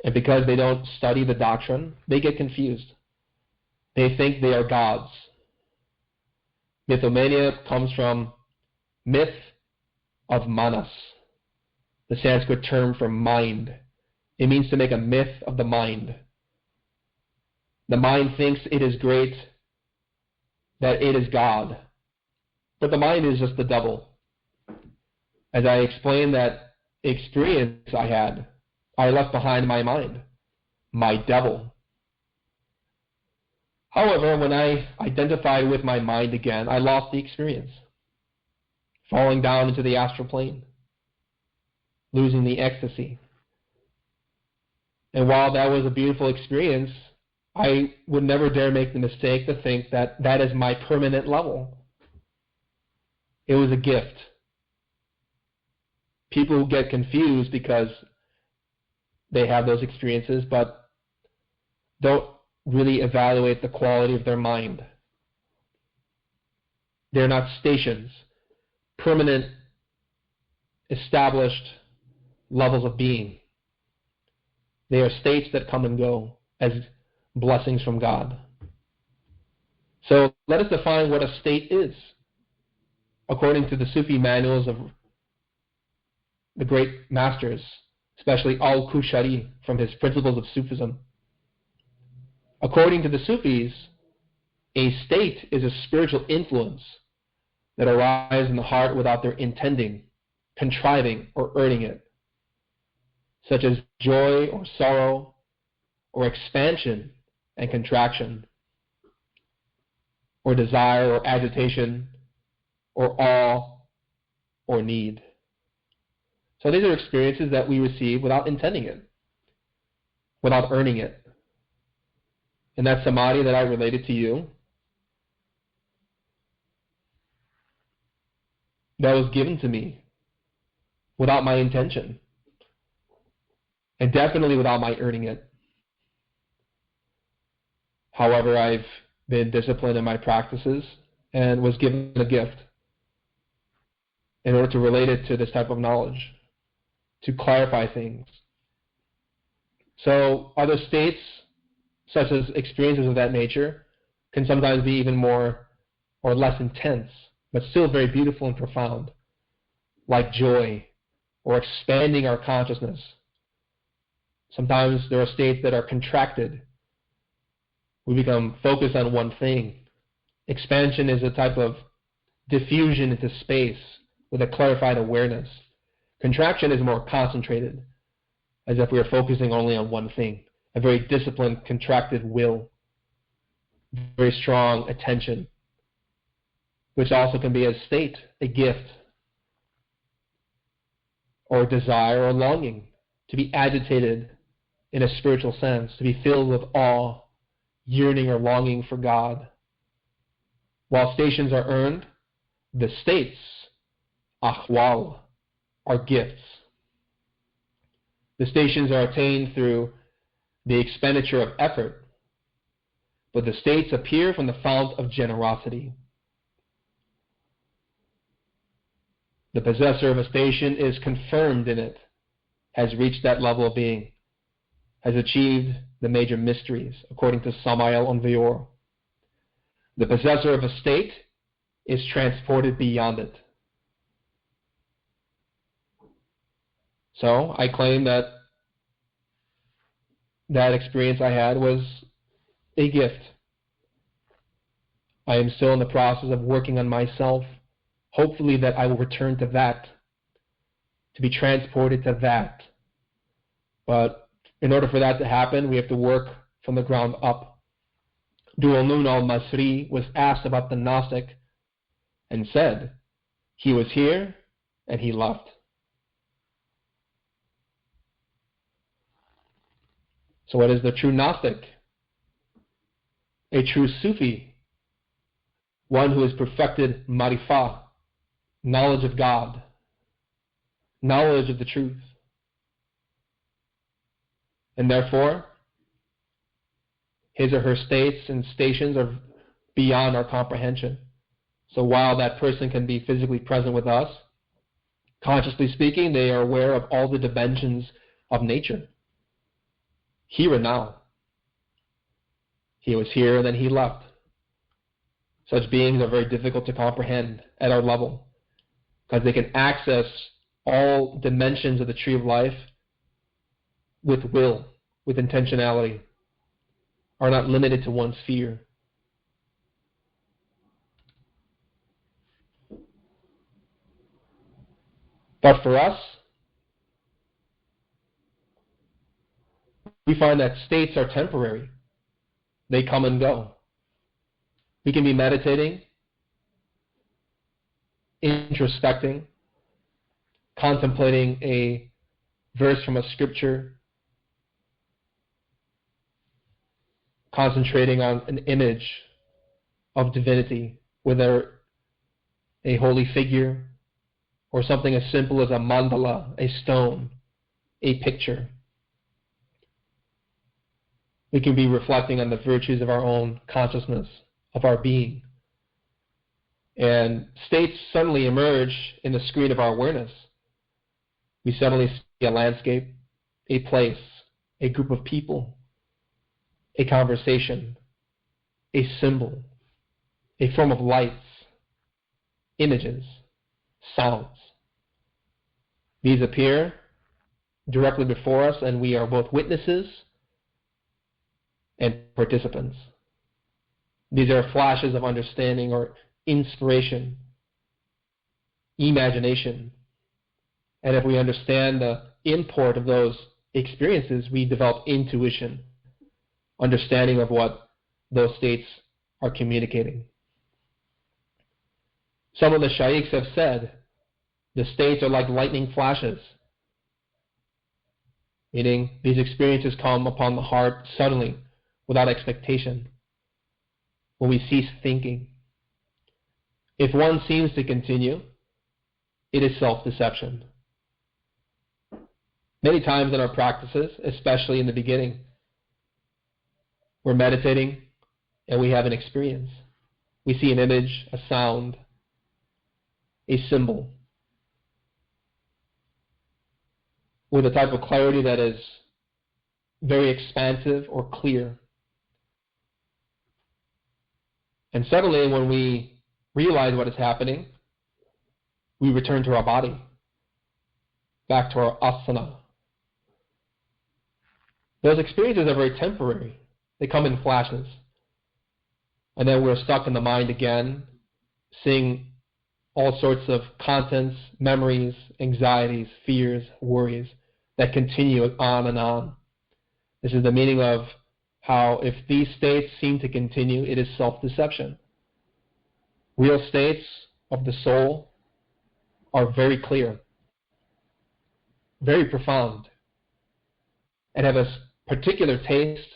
and because they don't study the doctrine, they get confused. They think they are gods. Mythomania comes from myth of manas, the Sanskrit term for mind. It means to make a myth of the mind. The mind thinks it is great, that it is God. But the mind is just the devil. As I explained that experience I had, I left behind my mind, my devil. However, when I identified with my mind again, I lost the experience, falling down into the astral plane, losing the ecstasy. And while that was a beautiful experience, I would never dare make the mistake to think that that is my permanent level. It was a gift. People who get confused because they have those experiences but don't really evaluate the quality of their mind. They're not stations, permanent, established levels of being. They are states that come and go as blessings from God. So let us define what a state is, according to the Sufi manuals of the great masters, especially Al-Qushayri from his Principles of Sufism. According to the Sufis, a state is a spiritual influence that arises in the heart without their intending, contriving, or earning it, such as joy or sorrow, or expansion and contraction, or desire or agitation, or awe or need. So these are experiences that we receive without intending it, without earning it. And that samadhi that I related to you, that was given to me without my intention. and definitely without my earning it. However, I've been disciplined in my practices and was given a gift in order to relate it to this type of knowledge, to clarify things. So other states, such as experiences of that nature, can sometimes be even more or less intense, but still very beautiful and profound, like joy or expanding our consciousness. Sometimes there are states that are contracted. We become focused on one thing. Expansion is a type of diffusion into space with a clarified awareness. Contraction is more concentrated, as if we are focusing only on one thing. A very disciplined, contracted will, very strong attention, which also can be a state, a gift, or desire or longing, to be agitated in a spiritual sense, to be filled with awe, yearning or longing for God. While stations are earned, the states, ahwal, are gifts. The stations are attained through the expenditure of effort, but the states appear from the fount of generosity. The possessor of a station is confirmed in it, has reached that level of being, has achieved the major mysteries, according to Samael Onveor. The possessor of a state is transported beyond it. So I claim that that experience I had was a gift. I am still in the process of working on myself. Hopefully that I will return to that, to be transported to that. But in order for that to happen, we have to work from the ground up. Du'al-Nun al-Masri was asked about the Gnostic and said, he was here and he left. So what is the true Gnostic? A true Sufi, one who has perfected marifah, knowledge of God, knowledge of the truth. And therefore, his or her states and stations are beyond our comprehension. So while that person can be physically present with us, consciously speaking, they are aware of all the dimensions of nature, here and now. He was here, then he left. Such beings are very difficult to comprehend at our level, because they can access all dimensions of the tree of life with will, with intentionality, are not limited to one sphere. But for us, we find that states are temporary. They come and go. We can be meditating, introspecting, contemplating a verse from a scripture, concentrating on an image of divinity, whether a holy figure or something as simple as a mandala, a stone, a picture. We can be reflecting on the virtues of our own consciousness, of our being. And states suddenly emerge in the screen of our awareness. We suddenly see a landscape, a place, a group of people, a conversation, a symbol, a form of lights, images, sounds. These appear directly before us, and we are both witnesses and participants. These are flashes of understanding or inspiration, imagination. And if we understand the import of those experiences, we develop intuition, understanding of what those states are communicating. Some of the shaykhs have said the states are like lightning flashes, meaning these experiences come upon the heart suddenly, without expectation, when we cease thinking. If one seems to continue, it is self-deception. Many times in our practices, especially in the beginning, we're meditating and we have an experience. We see an image, a sound, a symbol, with a type of clarity that is very expansive or clear. And suddenly, when we realize what is happening, we return to our body, back to our asana. Those experiences are very temporary. They come in flashes. And then we're stuck in the mind again, seeing all sorts of contents, memories, anxieties, fears, worries that continue on and on. This is the meaning of how if these states seem to continue, it is self-deception. Real states of the soul are very clear, very profound, and have a particular taste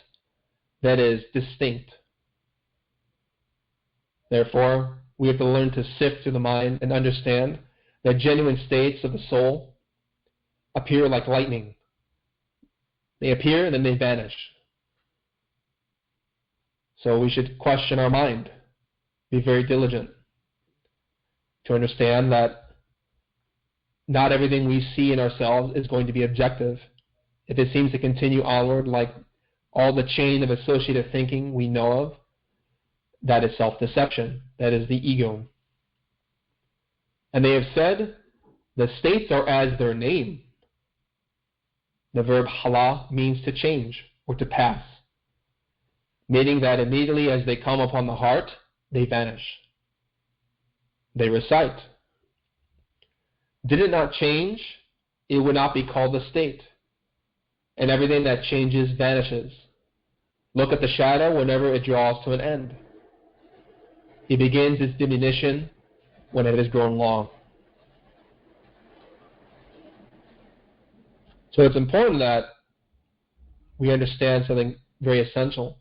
that is distinct. Therefore, we have to learn to sift through the mind and understand that genuine states of the soul appear like lightning. They appear and then they vanish. So we should question our mind, be very diligent to understand that not everything we see in ourselves is going to be objective. If it seems to continue onward like all the chain of associative thinking we know of, that is self-deception. That is the ego. And they have said the states are as their name. The verb hala means to change or to pass, meaning that immediately as they come upon the heart, they vanish. They recite. Did it not change, it would not be called a state. And everything that changes vanishes. Look at the shadow whenever it draws to an end. It begins its diminution when it has grown long. So it's important that we understand something very essential.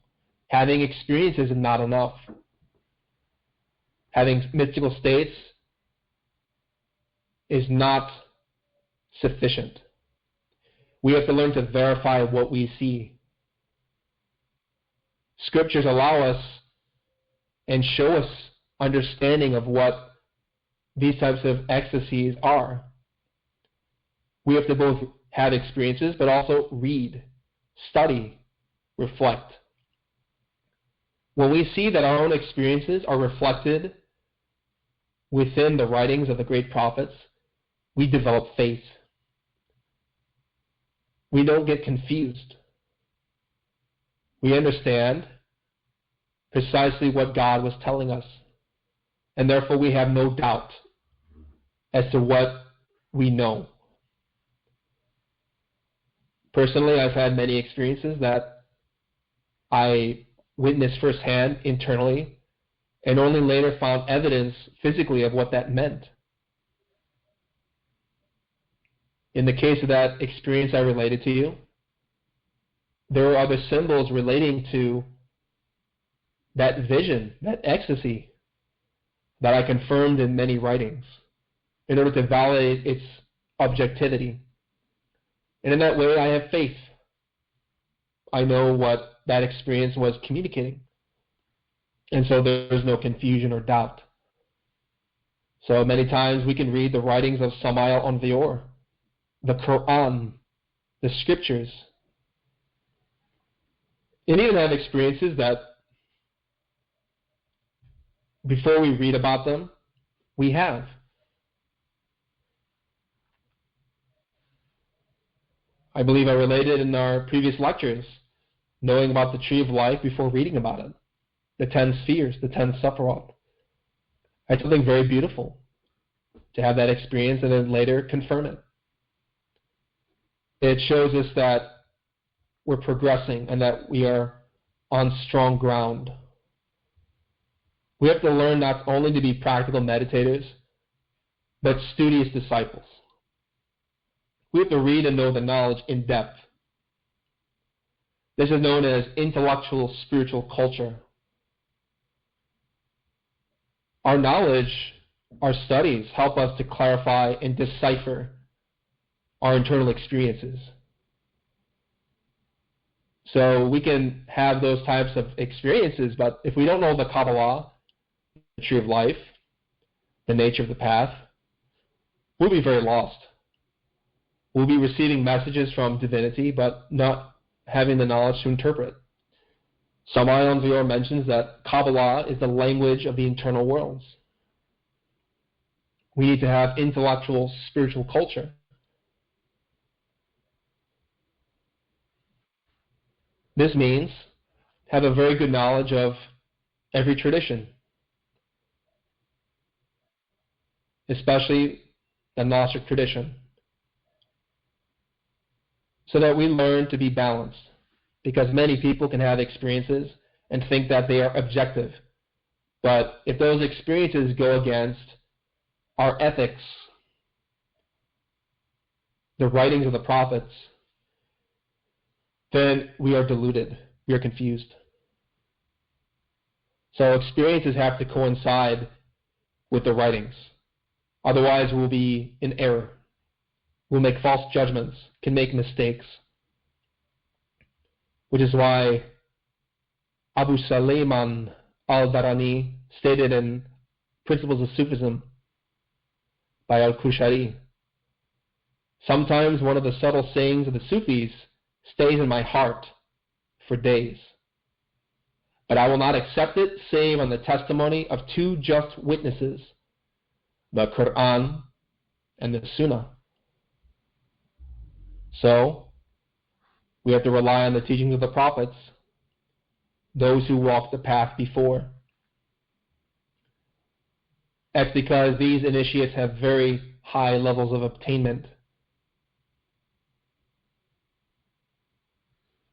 Having experiences is not enough. Having mystical states is not sufficient. We have to learn to verify what we see. Scriptures allow us and show us understanding of what these types of ecstasies are. We have to both have experiences, but also read, study, reflect. When we see that our own experiences are reflected within the writings of the great prophets, we develop faith. We don't get confused. We understand precisely what God was telling us, and therefore we have no doubt as to what we know. Personally, I've had many experiences that I witnessed firsthand internally and only later found evidence physically of what that meant. In the case of that experience I related to you, there were other symbols relating to that vision, that ecstasy, that I confirmed in many writings in order to validate its objectivity. And in that way, I have faith. I know what that experience was communicating. And so there is no confusion or doubt. So many times we can read the writings of Samael Onvior, the Quran, the scriptures, and even have experiences that before we read about them, we have. I believe I related in our previous lectures, knowing about the tree of life before reading about it, the 10 spheres, the 10 sephiroth. It's something very beautiful to have that experience and then later confirm it. It shows us that we're progressing and that we are on strong ground. We have to learn not only to be practical meditators, but studious disciples. We have to read and know the knowledge in depth. This is known as intellectual spiritual culture. Our knowledge, our studies help us to clarify and decipher our internal experiences. So we can have those types of experiences, but if we don't know the Kabbalah, the tree of life, the nature of the path, we'll be very lost. We'll be receiving messages from divinity, but not having the knowledge to interpret. Samael Aun mentions that Kabbalah is the language of the internal worlds. We need to have intellectual, spiritual culture. This means have a very good knowledge of every tradition, especially the Gnostic tradition, so that we learn to be balanced. Because many people can have experiences and think that they are objective. But if those experiences go against our ethics, the writings of the prophets, then we are deluded, we are confused. So experiences have to coincide with the writings. Otherwise we'll be in error. We'll make false judgments, can make mistakes. Which is why Abu Sulayman al-Darani stated in Principles of Sufism by al-Kushari, sometimes one of the subtle sayings of the Sufis stays in my heart for days, but I will not accept it save on the testimony of two just witnesses, the Quran and the Sunnah. So, we have to rely on the teachings of the prophets, those who walked the path before. That's because these initiates have very high levels of attainment.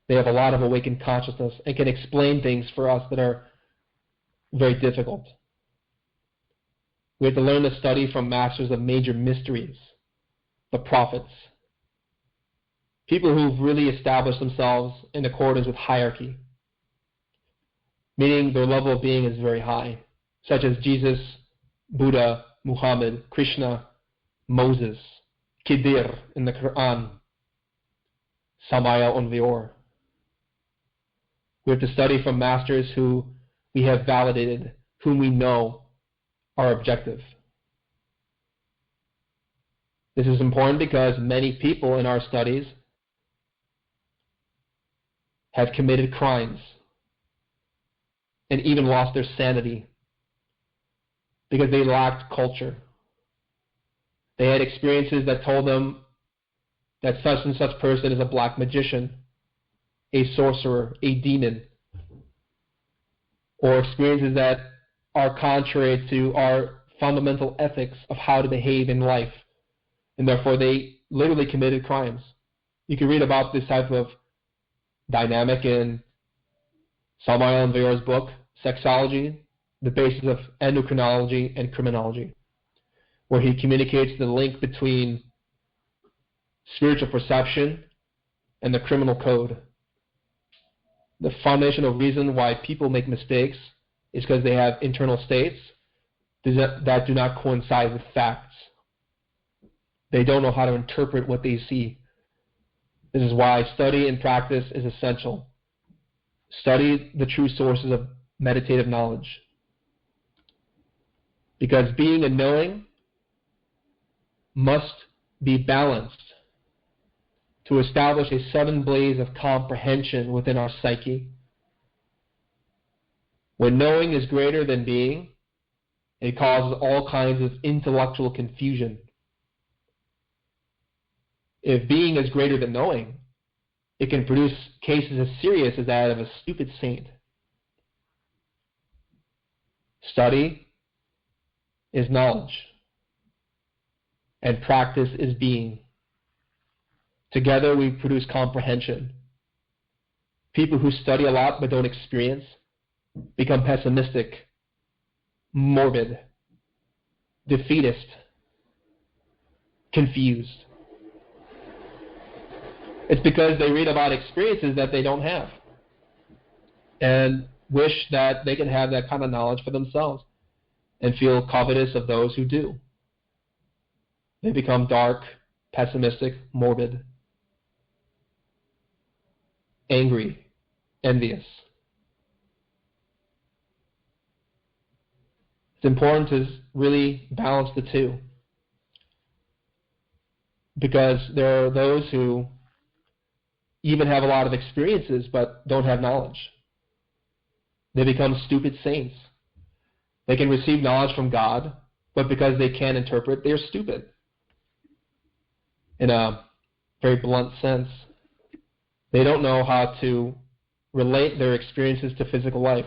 They have a lot of awakened consciousness and can explain things for us that are very difficult. We have to learn to study from masters of major mysteries, the prophets, people who've really established themselves in accordance with hierarchy, meaning their level of being is very high, such as Jesus, Buddha, Muhammad, Krishna, Moses, Khidir in the Quran, Samael Aun. We have to study from masters who we have validated, whom we know are objective. This is important because many people in our studies have committed crimes and even lost their sanity because they lacked culture. They had experiences that told them that such and such person is a black magician, a sorcerer, a demon, or experiences that are contrary to our fundamental ethics of how to behave in life, and therefore they literally committed crimes. You can read about this type of dynamic in Samael Aun book, Sexology, the basis of endocrinology and criminology, where he communicates the link between spiritual perception and the criminal code. The foundational reason why people make mistakes is because they have internal states that do not coincide with facts. They don't know how to interpret what they see. This is why study and practice is essential. Study the true sources of meditative knowledge. Because being and knowing must be balanced to establish a sudden blaze of comprehension within our psyche. When knowing is greater than being, it causes all kinds of intellectual confusion. If being is greater than knowing, it can produce cases as serious as that of a stupid saint. Study is knowledge, and practice is being. Together we produce comprehension. People who study a lot but don't experience become pessimistic, morbid, defeatist, confused. It's because they read about experiences that they don't have and wish that they can have that kind of knowledge for themselves and feel covetous of those who do. They become dark, pessimistic, morbid, angry, envious. It's important to really balance the two, because there are those who even have a lot of experiences but don't have knowledge. They become stupid saints. They can receive knowledge from God, but because they can't interpret, they're stupid. In a very blunt sense, they don't know how to relate their experiences to physical life.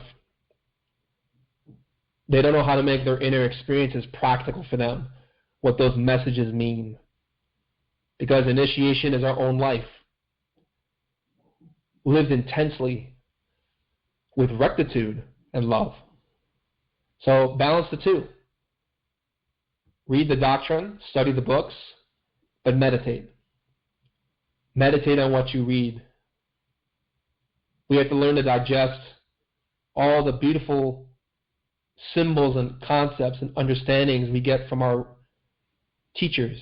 They don't know how to make their inner experiences practical for them, what those messages mean. Because initiation is our own life, lived intensely with rectitude and love. So balance the two. Read the doctrine, study the books, but meditate. Meditate on what you read. We have to learn to digest all the beautiful symbols and concepts and understandings we get from our teachers,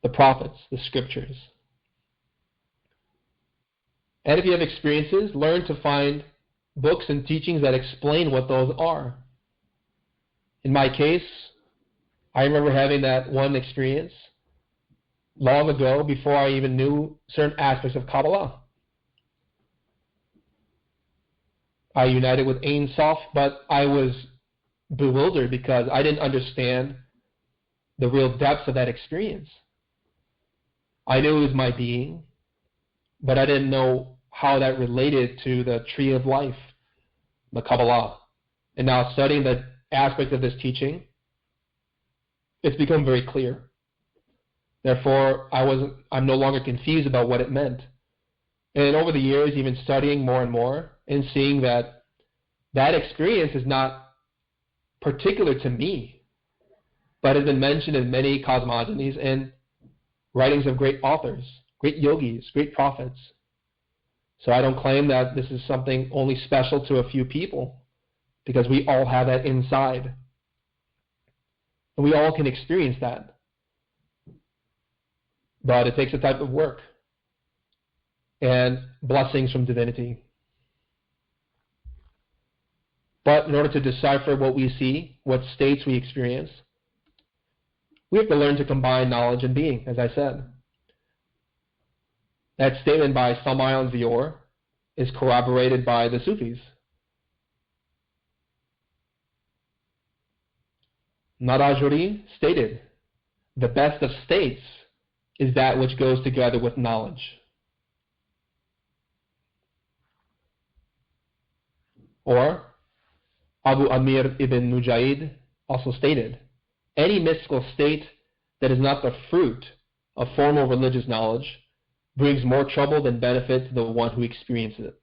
the prophets, the scriptures. And if you have experiences, learn to find books and teachings that explain what those are. In my case, I remember having that one experience long ago, before I even knew certain aspects of Kabbalah. I united with Ein Sof, but I was bewildered because I didn't understand the real depths of that experience. I knew it was my being, but I didn't know how that related to the tree of life, the Kabbalah. And now studying the aspects of this teaching, it's become very clear. Therefore, I'm no longer confused about what it meant. And over the years, even studying more and more, and seeing that that experience is not particular to me, but has been mentioned in many cosmogonies and writings of great authors, great yogis, great prophets. So I don't claim that this is something only special to a few people, because we all have that inside. And we all can experience that. But it takes a type of work and blessings from divinity. But in order to decipher what we see, what states we experience, we have to learn to combine knowledge and being, as I said. That statement by Samael Zior is corroborated by the Sufis. Narajuri stated, the best of states is that which goes together with knowledge. Or, Abu Amir ibn Mujahid also stated, any mystical state that is not the fruit of formal religious knowledge brings more trouble than benefit to the one who experiences it.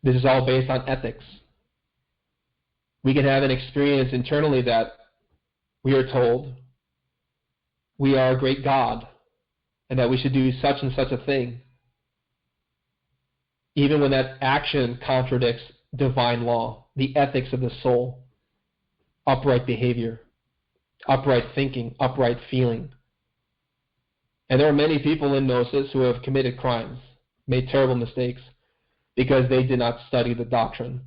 This is all based on ethics. We can have an experience internally that we are told we are a great God and that we should do such and such a thing, even when that action contradicts divine law, the ethics of the soul, upright behavior, upright thinking, upright feeling. And there are many people in Gnosis who have committed crimes, made terrible mistakes, because they did not study the doctrine.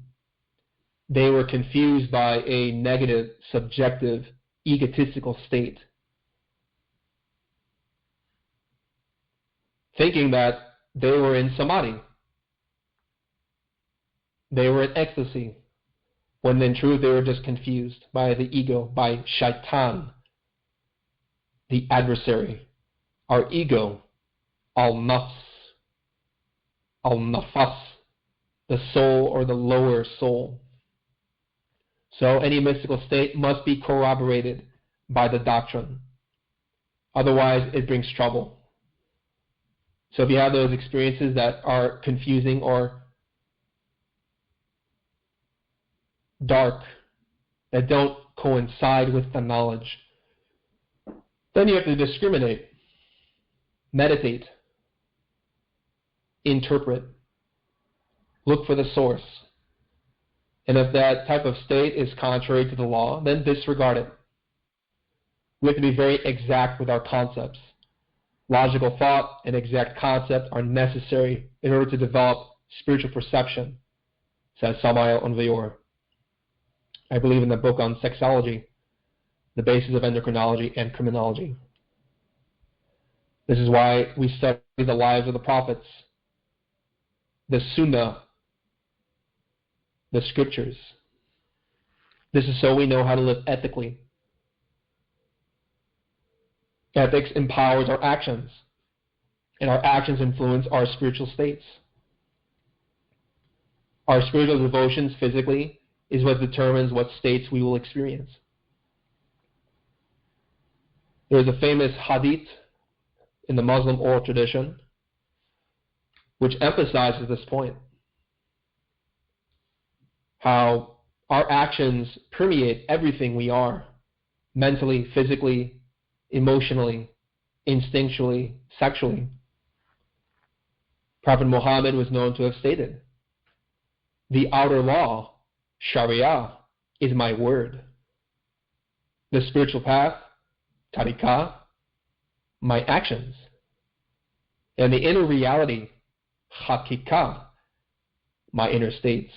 They were confused by a negative, subjective, egotistical state, thinking that they were in samadhi. They were in ecstasy, when in truth they were just confused by the ego, by shaitan, the adversary. Our ego, al-nafs, al-nafas, the soul or the lower soul. So any mystical state must be corroborated by the doctrine. Otherwise, it brings trouble. So if you have those experiences that are confusing or dark, that don't coincide with the knowledge, then you have to discriminate, meditate, interpret, look for the source. And if that type of state is contrary to the law, then disregard it. We have to be very exact with our concepts. Logical thought and exact concept are necessary in order to develop spiritual perception, says Samael Onveyor. I believe in the book on sexology, the basis of endocrinology and criminology. This is why we study the lives of the prophets, the Sunnah, the scriptures. This is so we know how to live ethically. Ethics empowers our actions, and our actions influence our spiritual states. Our spiritual devotions physically is what determines what states we will experience. There is a famous hadith in the Muslim oral tradition which emphasizes this point. How our actions permeate everything we are, mentally, physically, emotionally, instinctually, sexually. Prophet Muhammad was known to have stated, "The outer law, Sharia, is my word. The spiritual path, tariqah, my actions. And the inner reality, haqiqah, my inner states."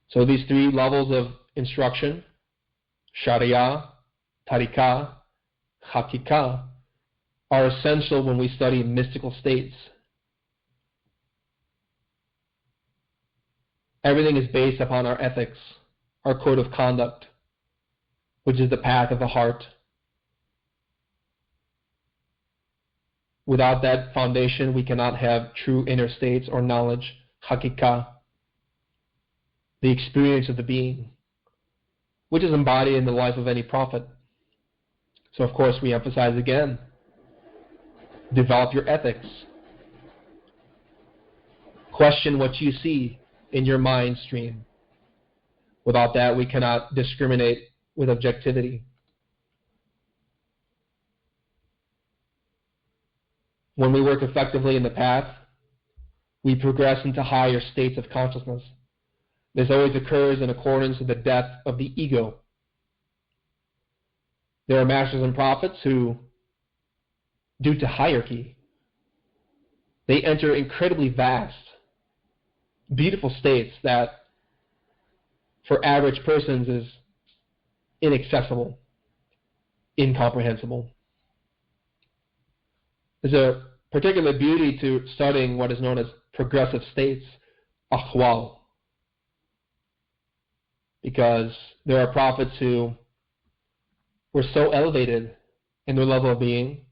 So these three levels of instruction, Sharia, tariqah, haqiqah, are essential when we study mystical states. Everything is based upon our ethics, our code of conduct, which is the path of the heart. Without that foundation, we cannot have true inner states or knowledge, haqiqah, the experience of the being, which is embodied in the life of any prophet. So of course we emphasize again, develop your ethics. Question what you see in your mind stream. Without that, we cannot discriminate with objectivity. When we work effectively in the path, we progress into higher states of consciousness. This always occurs in accordance with the death of the ego. There are masters and prophets who, due to hierarchy, they enter incredibly vast, beautiful states that for average persons is inaccessible, incomprehensible. There's a particular beauty to studying what is known as progressive states, ahwal, because there are prophets who were so elevated in their level of being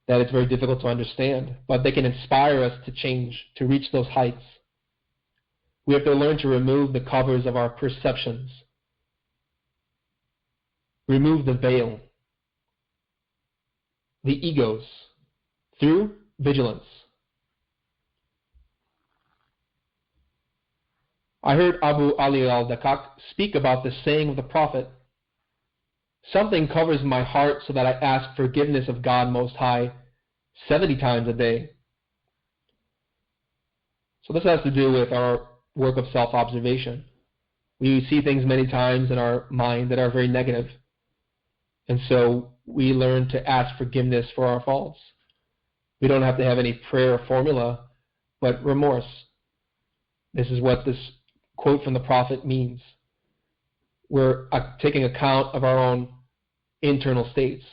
that it's very difficult to understand, but they can inspire us to change, to reach those heights. We have to learn to remove the covers of our perceptions, remove the veil, the egos, through vigilance. I heard Abu Ali al-Dakak speak about the saying of the Prophet, "Something covers my heart so that I ask forgiveness of God Most High 70 times a day." So this has to do with our work of self-observation. We see things many times in our mind that are very negative. And so we learn to ask forgiveness for our faults. We don't have to have any prayer formula, but remorse. This is what this quote from the Prophet means. We're taking account of our own internal states,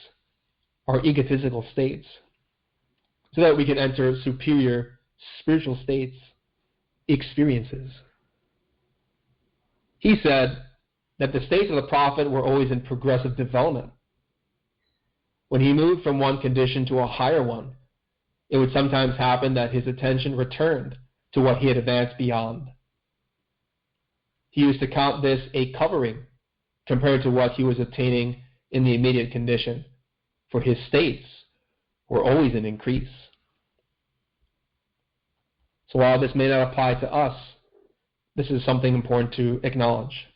our egotistical states, so that we can enter superior spiritual states, experiences. He said that the states of the Prophet were always in progressive development. When he moved from one condition to a higher one, it would sometimes happen that his attention returned to what he had advanced beyond. He used to count this a covering compared to what he was attaining in the immediate condition, for his states were always in increase. So while this may not apply to us, this is something important to acknowledge.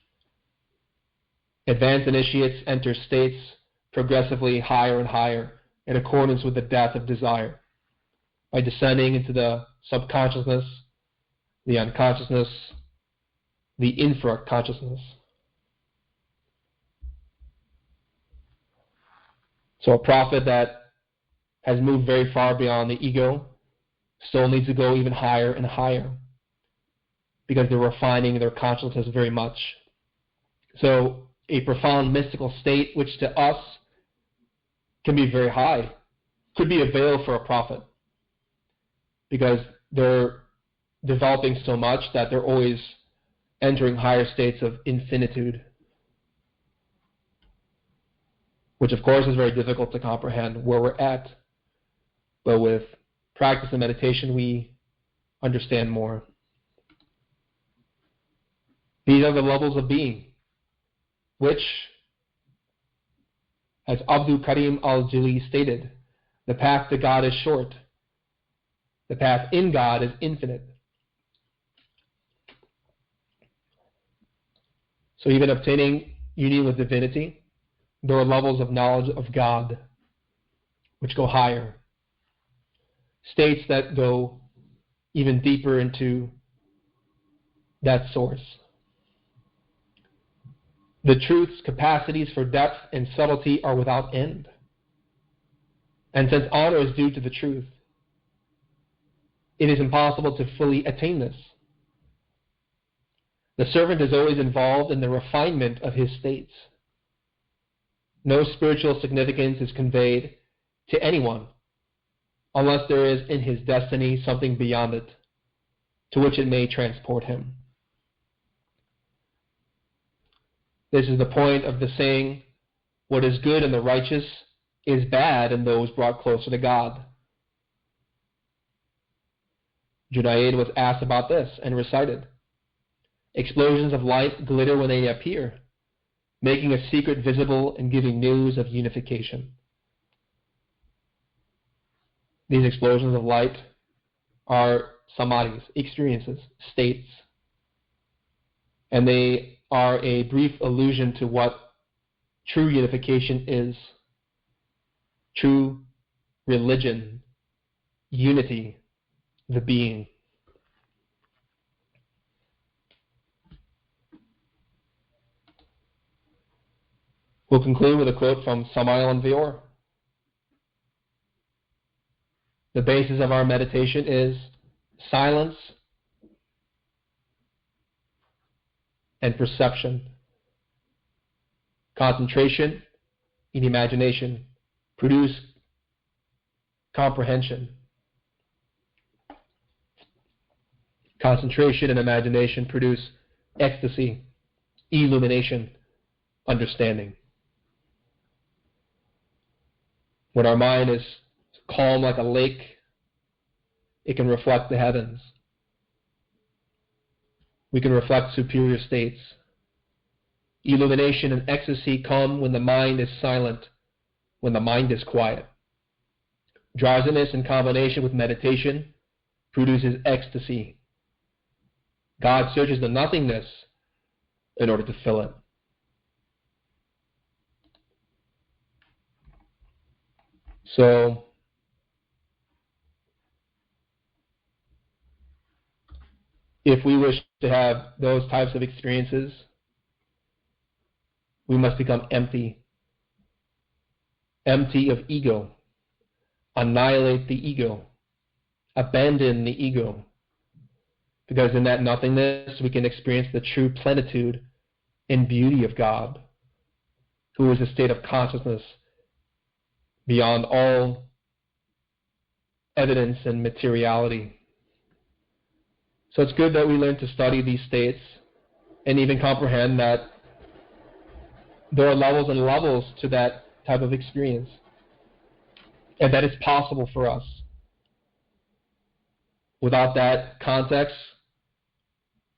Advanced initiates enter states progressively higher and higher in accordance with the depth of desire, by descending into the subconsciousness, the unconsciousness, the infraconsciousness. So a prophet that has moved very far beyond the ego still needs to go even higher and higher, because they're refining their consciousness very much. So a profound mystical state, which to us can be very high, could be a veil for a prophet, because they're developing so much that they're always entering higher states of infinitude, which of course is very difficult to comprehend where we're at. But with practice and meditation, we understand more. These are the levels of being, which, as Abdul Karim al-Jili stated, the path to God is short. The path in God is infinite. So even obtaining union with divinity, there are levels of knowledge of God which go higher. States that go even deeper into that source. The truth's capacities for depth and subtlety are without end. And since honor is due to the truth, it is impossible to fully attain this. The servant is always involved in the refinement of his states. No spiritual significance is conveyed to anyone unless there is in his destiny something beyond it, to which it may transport him. This is the point of the saying, what is good in the righteous is bad in those brought closer to God. Junaid was asked about this and recited, explosions of light glitter when they appear, making a secret visible and giving news of unification. These explosions of light are samadhis, experiences, states, and they are a brief allusion to what true unification is, true religion, unity, the being. We'll conclude with a quote from Samael and Vior. The basis of our meditation is silence and perception. Concentration and imagination produce comprehension. Concentration and imagination produce ecstasy, illumination, understanding. When our mind is calm like a lake, it can reflect the heavens. We can reflect superior states. Illumination and ecstasy come when the mind is silent, when the mind is quiet. Drowsiness in combination with meditation produces ecstasy. God searches the nothingness in order to fill it. So, if we wish to have those types of experiences, we must become empty. Empty of ego. Annihilate the ego. Abandon the ego. Because in that nothingness, we can experience the true plenitude and beauty of God, who is a state of consciousness beyond all evidence and materiality. So it's good that we learn to study these states and even comprehend that there are levels and levels to that type of experience, and that it's possible for us. Without that context,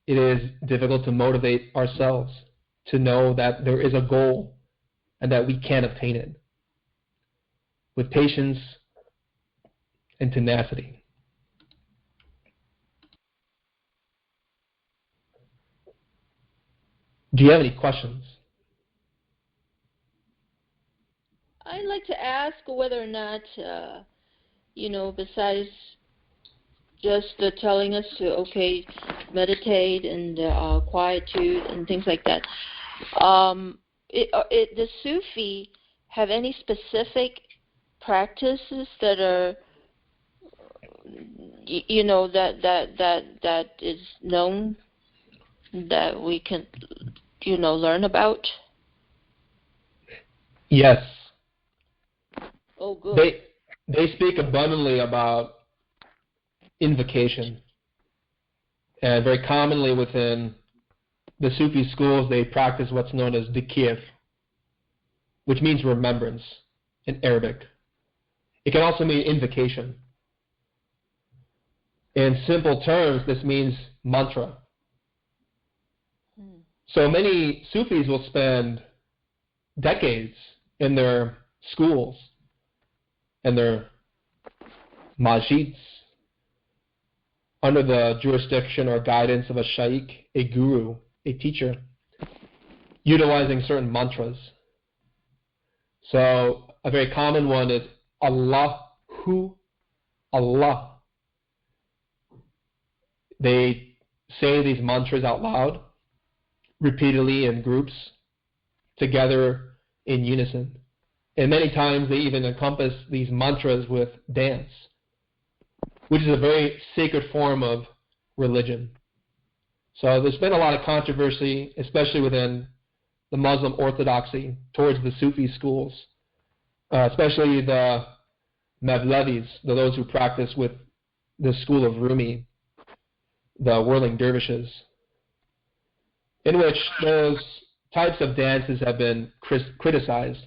it is difficult to motivate ourselves to know that there is a goal and that we can obtain it with patience and tenacity. Do you have any questions? I'd like to ask whether or not, besides just telling us to, meditate and quietude and things like that, the Sufi have any specific practices that are, that is known that we can, learn about? Yes. Oh, good. They speak abundantly about invocation, and very commonly within the Sufi schools they practice what's known as dhikr, which means remembrance in Arabic. It can also mean invocation. In simple terms, this means mantra. So many Sufis will spend decades in their schools and their masjids under the jurisdiction or guidance of a shaykh, a guru, a teacher, utilizing certain mantras. So a very common one is Allahu Allah. They say these mantras out loud, repeatedly in groups, together in unison. And many times they even encompass these mantras with dance, which is a very sacred form of religion. So there's been a lot of controversy, especially within the Muslim orthodoxy, towards the Sufi schools, especially the Mevlevis, those who practice with the school of Rumi, the whirling dervishes, in which those types of dances have been criticized.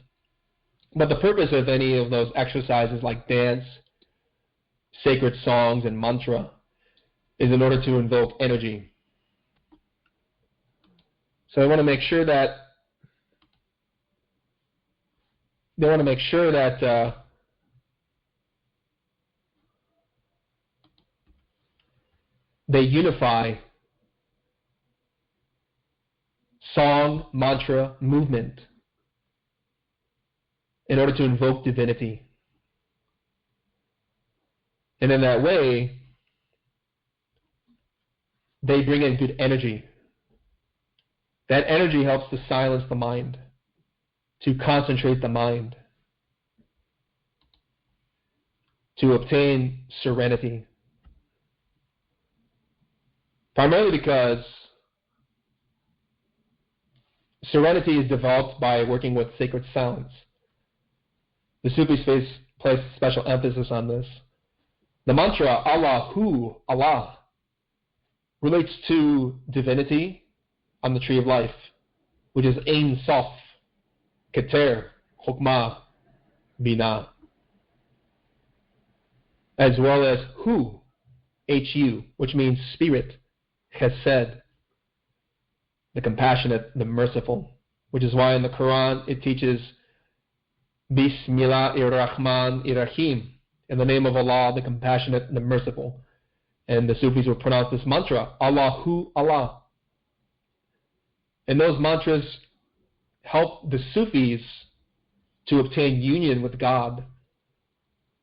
But the purpose of any of those exercises like dance, sacred songs, and mantra is in order to invoke energy. So I want to make sure that they unify song, mantra, movement in order to invoke divinity. And in that way, they bring in good energy. That energy helps to silence the mind, to concentrate the mind, to obtain serenity. Primarily because serenity is developed by working with sacred sounds. The Sufis place special emphasis on this. The mantra Allahu Allah relates to divinity on the tree of life, which is Ein Sof, Keter, Hokmah, Binah, as well as Hu, Hu, which means spirit, Chesed, the compassionate, the merciful, which is why in the Quran it teaches Bismillahir-Rahman-ir-Rahim, in the name of Allah, the compassionate, the merciful. And the Sufis will pronounce this mantra, Allahu Allah. And those mantras help the Sufis to obtain union with God.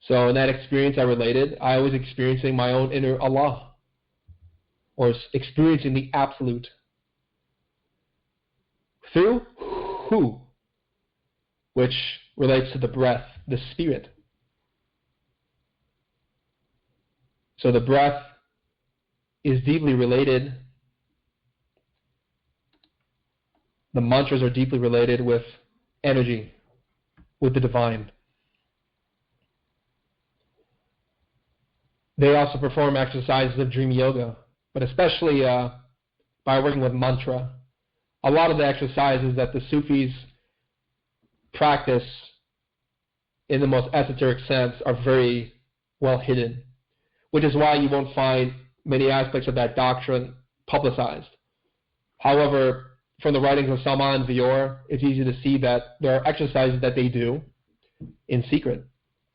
So in that experience I related, I was experiencing my own inner Allah, or experiencing the absolute through Hu, which relates to the breath, the spirit. So the breath is deeply related. The mantras are deeply related with energy, with the divine. They also perform exercises of dream yoga, but especially by working with mantra. A lot of the exercises that the Sufis practice in the most esoteric sense are very well hidden, which is why you won't find many aspects of that doctrine publicized. However, from the writings of Salman Vior, it's easy to see that there are exercises that they do in secret,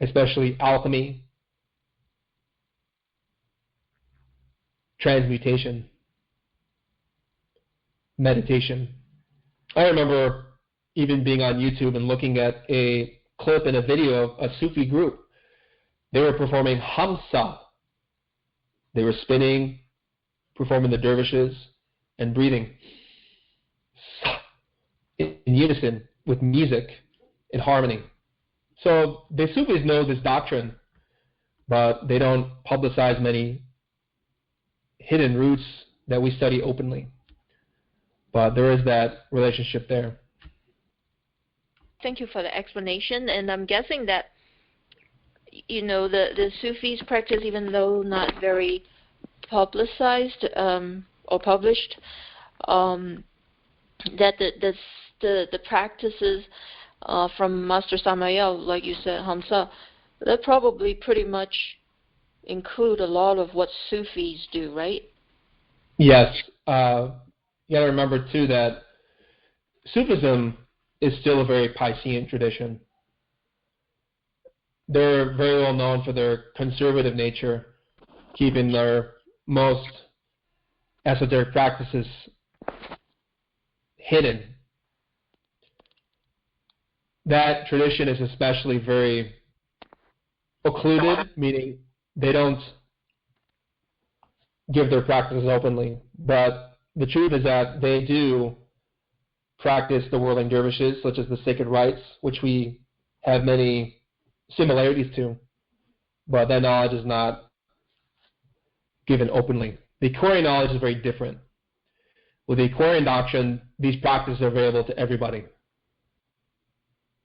especially alchemy, transmutation, meditation. I remember even being on YouTube and looking at a clip and a video of a Sufi group. They were performing Hamsa. They were spinning, performing the dervishes, and breathing in unison with music in harmony. So the Sufis know this doctrine, but they don't publicize many hidden roots that we study openly. But there is that relationship there. Thank you for the explanation. And I'm guessing that, the Sufis practice, even though not very publicized or published, that the practices from Master Samael, like you said, Hamsa, that probably pretty much include a lot of what Sufis do, right? Yes. You got to remember, too, that Sufism is still a very Piscean tradition. They're very well known for their conservative nature, keeping their most esoteric practices hidden. That tradition is especially very occluded, meaning they don't give their practices openly. But the truth is that they do practice the whirling dervishes, such as the sacred rites, which we have many similarities to, but that knowledge is not given openly. The Aquarian knowledge is very different. With the Aquarian doctrine, these practices are available to everybody.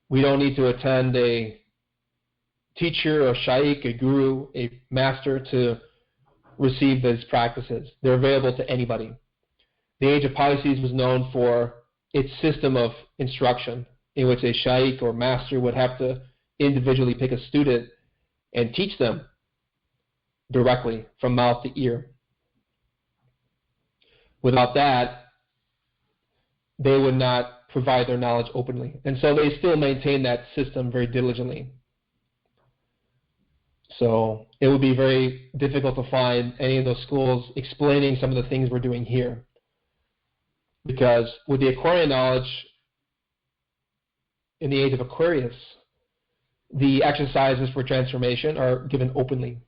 We don't need to attend a teacher, a shaykh, a guru, a master to receive these practices. They're available to anybody. The age of Pisces was known for its system of instruction, in which a shaykh or master would have to individually pick a student and teach them directly from mouth to ear. Without that, they would not provide their knowledge openly. And so they still maintain that system very diligently. So it would be very difficult to find any of those schools explaining some of the things we're doing here. Because with the Aquarian knowledge, in the age of Aquarius, the exercises for transformation are given openly.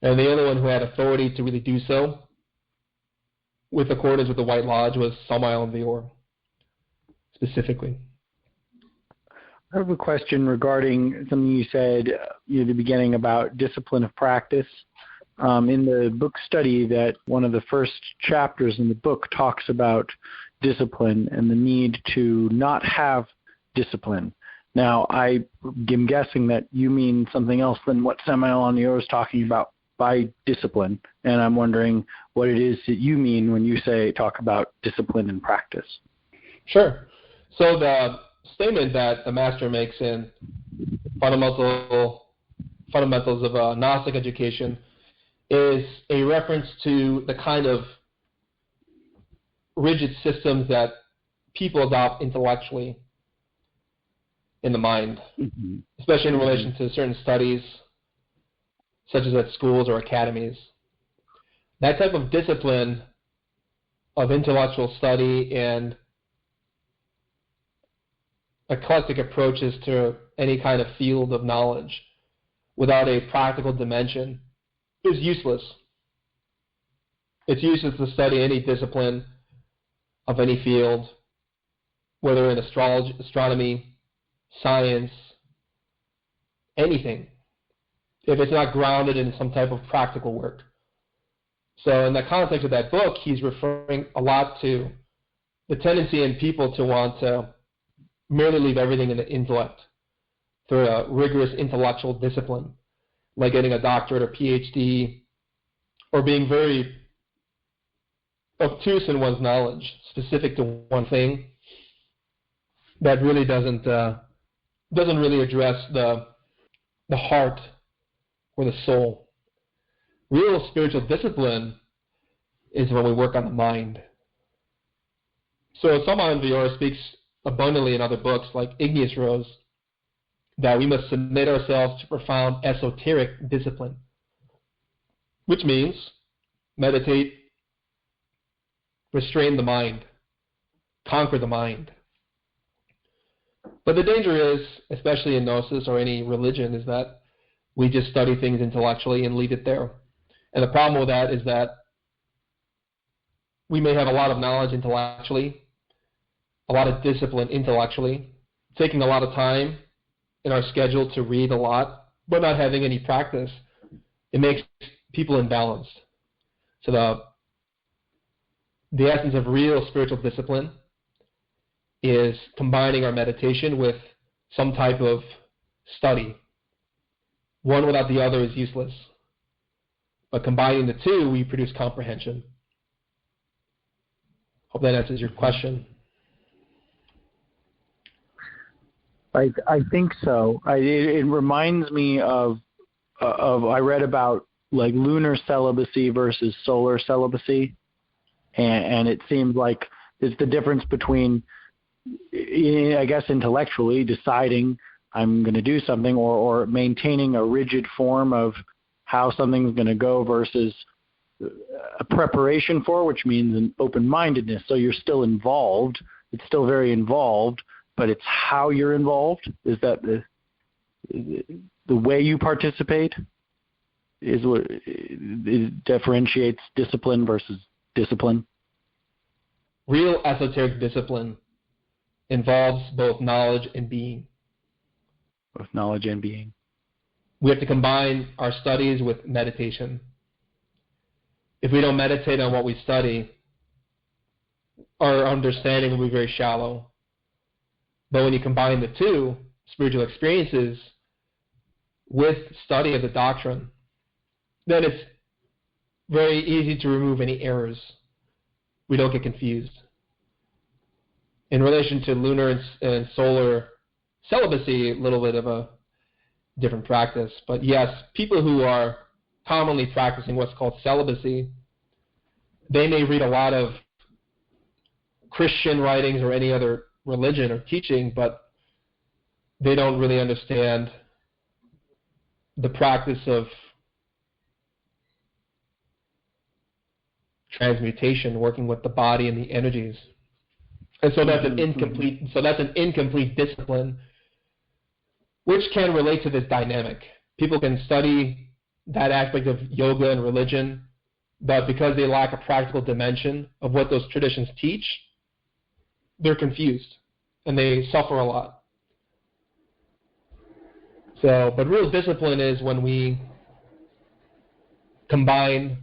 And the only one who had authority to really do so, with accordance with the White Lodge, was Samael and Vior, specifically. I have a question regarding something you said at the beginning about discipline of practice. In the book study, that one of the first chapters in the book talks about discipline and the need to not have discipline. Now, I am guessing that you mean something else than what Samael Aunier is talking about by discipline, and I'm wondering what it is that you mean when you talk about discipline and practice. Sure. So the statement that the master makes in Fundamentals of Gnostic Education is a reference to the kind of rigid systems that people adopt intellectually in the mind, especially in relation to certain studies, such as at schools or academies. That type of discipline of intellectual study and eclectic approaches to any kind of field of knowledge without a practical dimension is useless. It's useless to study any discipline of any field, whether in astrology, astronomy, science, anything, if it's not grounded in some type of practical work. So in the context of that book, he's referring a lot to the tendency in people to want to merely leave everything in the intellect through a rigorous intellectual discipline, like getting a doctorate or PhD, or being very obtuse in one's knowledge, specific to one thing, that really doesn't really address the heart or the soul. Real spiritual discipline is when we work on the mind. So Samael Aunier speaks abundantly in other books, like Igneous Rose, that we must submit ourselves to profound esoteric discipline, which means meditate, restrain the mind, conquer the mind. But the danger is, especially in Gnosis or any religion, is that we just study things intellectually and leave it there. And the problem with that is that we may have a lot of knowledge intellectually, a lot of discipline intellectually, taking a lot of time in our schedule to read a lot, but not having any practice, it makes people imbalanced. So the essence of real spiritual discipline is combining our meditation with some type of study. One without the other is useless. But combining the two, we produce comprehension. Hope that answers your question. I think so. It reminds me of I read about like lunar celibacy versus solar celibacy, and it seems like it's the difference between, I guess, intellectually deciding I'm going to do something or maintaining a rigid form of how something's going to go versus a preparation for, which means an open-mindedness. So you're still involved. It's still very involved, but it's how you're involved. Is that the way you participate is what it differentiates discipline versus discipline? Real esoteric discipline involves both knowledge and being. Both knowledge and being. We have to combine our studies with meditation. If we don't meditate on what we study, our understanding will be very shallow. But when you combine the two, spiritual experiences, with study of the doctrine, then it's very easy to remove any errors. We don't get confused. In relation to lunar and solar celibacy, a little bit of a different practice. But yes, people who are commonly practicing what's called celibacy, they may read a lot of Christian writings or any other religion or teaching, but they don't really understand the practice of transmutation, working with the body and the energies. And so that's an incomplete discipline, which can relate to this dynamic. People can study that aspect of yoga and religion, but because they lack a practical dimension of what those traditions teach, they're confused and they suffer a lot. So, but real discipline is when we combine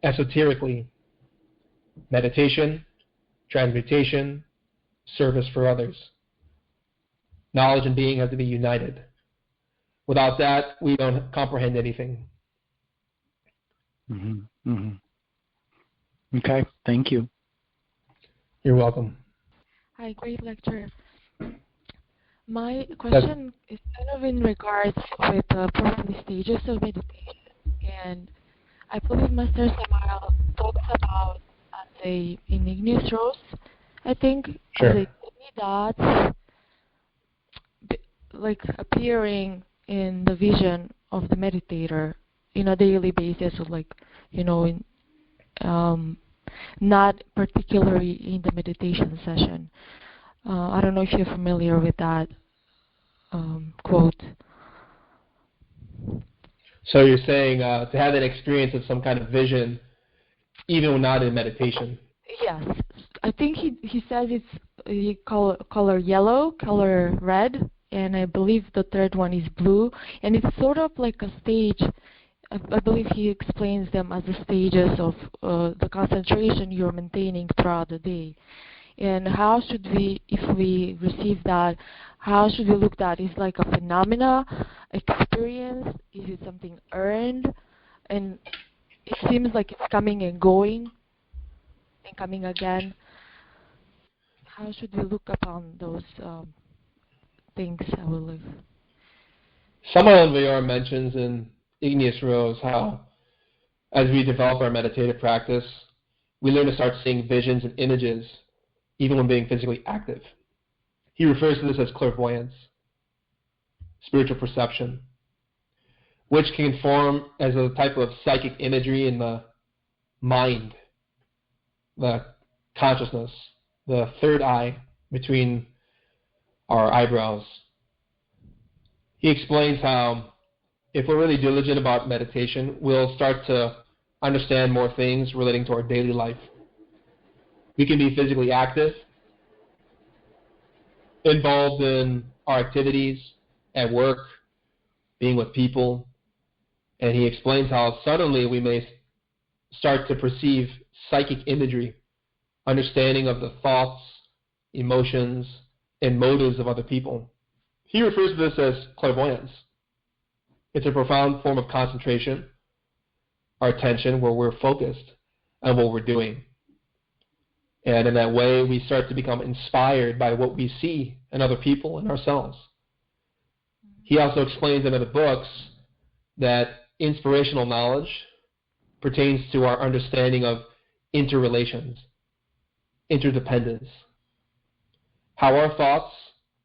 esoterically meditation, transmutation, service for others. Knowledge and being have to be united. Without that, we don't comprehend anything. Mm-hmm. Mm-hmm. Okay, thank you. You're welcome. Hi, great lecture. My question is kind of in regards with the probably stages of meditation, and I believe Master Samael talks about in igneous rose, I think, sure, as a tiny dots like appearing in the vision of the meditator in a daily basis, or like, in not particularly in the meditation session. I don't know if you're familiar with that quote. So you're saying to have an experience of some kind of vision, even when not in meditation? Yes, I think he says it's color yellow, color red, and I believe the third one is blue, and it's sort of like a stage. I believe he explains them as the stages of the concentration you're maintaining throughout the day. And how should we, if we receive that, how should we look at it? Is like a phenomena, experience? Is it something earned? And it seems like it's coming and going and coming again. How should we look upon those things, I believe? Samael Villar mentions in Igneous Rose how, as we develop our meditative practice, we learn to start seeing visions and images even when being physically active. He refers to this as clairvoyance, spiritual perception, which can form as a type of psychic imagery in the mind, the consciousness, the third eye between our eyebrows. He explains how if we're really diligent about meditation, we'll start to understand more things relating to our daily life. We can be physically active involved in our activities at work, being with people, and he explains how suddenly we may start to perceive psychic imagery, understanding of the thoughts, emotions, and motives of other people. He refers to this as clairvoyance. It's a profound form of concentration, our attention, where we're focused on what we're doing. And in that way, we start to become inspired by what we see in other people and ourselves. He also explains in other books that inspirational knowledge pertains to our understanding of interrelations, interdependence, how our thoughts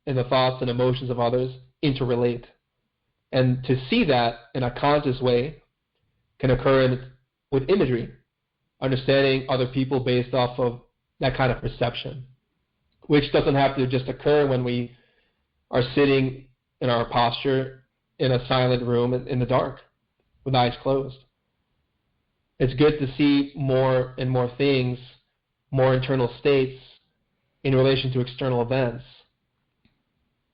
and the thoughts and emotions of others interrelate. And to see that in a conscious way can occur with imagery, understanding other people based off of that kind of perception, which doesn't have to just occur when we are sitting in our posture in a silent room in the dark with eyes closed. It's good to see more and more things, more internal states in relation to external events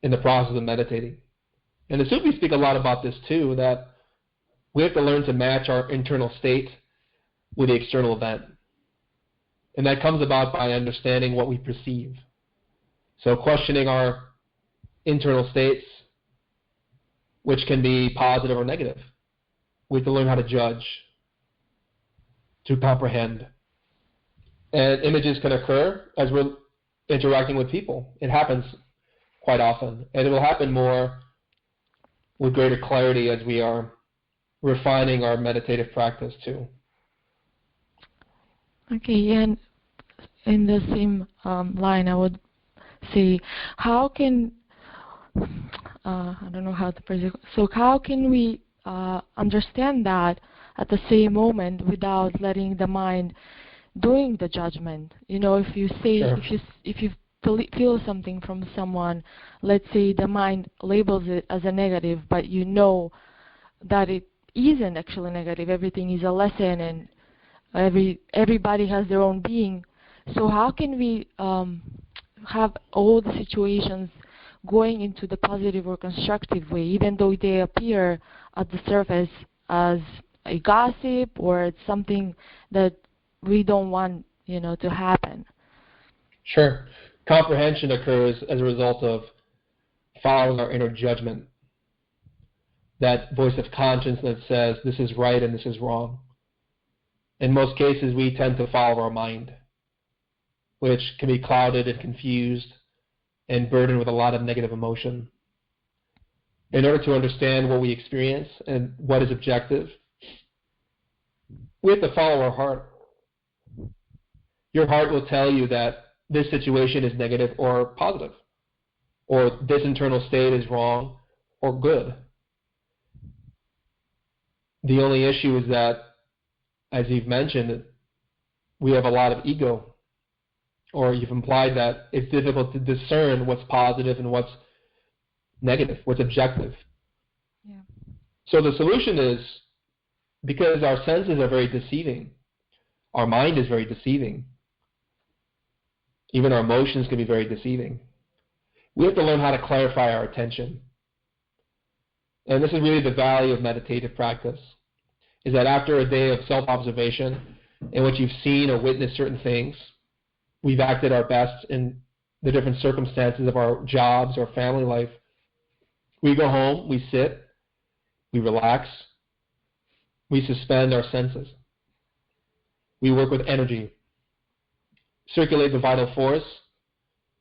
in the process of meditating. And the Sufis speak a lot about this too, that we have to learn to match our internal state with the external event. And that comes about by understanding what we perceive. So questioning our internal states, which can be positive or negative. We have to learn how to judge, to comprehend. And images can occur as we're interacting with people. It happens quite often. And it will happen more with greater clarity as we are refining our meditative practice too. Okay, and in the same line, I would say, how can, I don't know how to phrase it, so how can we understand that at the same moment without letting the mind doing the judgment? You know, if you say, Sure. if you feel something from someone, let's say the mind labels it as a negative, but you know that it isn't actually negative, everything is a lesson, and everybody has their own being. So how can we have all the situations going into the positive or constructive way, even though they appear at the surface as a gossip or it's something that we don't want, to happen? Sure. Comprehension occurs as a result of following our inner judgment. That voice of conscience that says this is right and this is wrong. In most cases, we tend to follow our mind, which can be clouded and confused and burdened with a lot of negative emotion. In order to understand what we experience and what is objective, we have to follow our heart. Your heart will tell you that this situation is negative or positive, or this internal state is wrong or good. The only issue is that, as you've mentioned, we have a lot of ego, or you've implied that it's difficult to discern what's positive and what's negative, what's objective. Yeah. So the solution is, because our senses are very deceiving, our mind is very deceiving, even our emotions can be very deceiving, we have to learn how to clarify our attention. And this is really the value of meditative practice, is that after a day of self-observation in which you've seen or witnessed certain things, we've acted our best in the different circumstances of our jobs or family life, we go home, we sit, we relax, we suspend our senses. We work with energy, circulate the vital force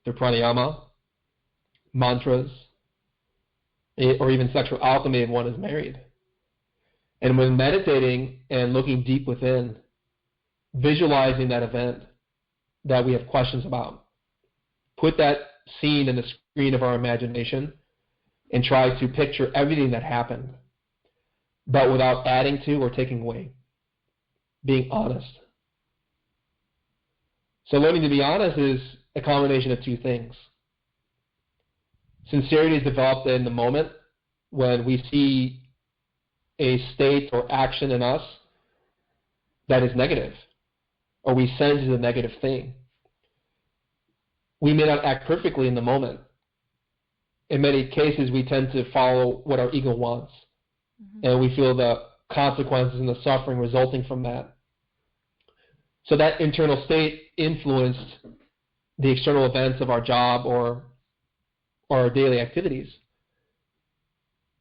through pranayama, mantras, or even sexual alchemy if one is married. And when meditating and looking deep within, visualizing that event that we have questions about, put that scene in the screen of our imagination and try to picture everything that happened, but without adding to or taking away, being honest. So learning to be honest is a combination of two things. Sincerity is developed in the moment when we see a state or action in us that is negative, or we sense is a negative thing. We may not act perfectly in the moment, in many cases we tend to follow what our ego wants. And we feel the consequences and the suffering resulting from that. So that internal state influenced the external events of our job or our daily activities.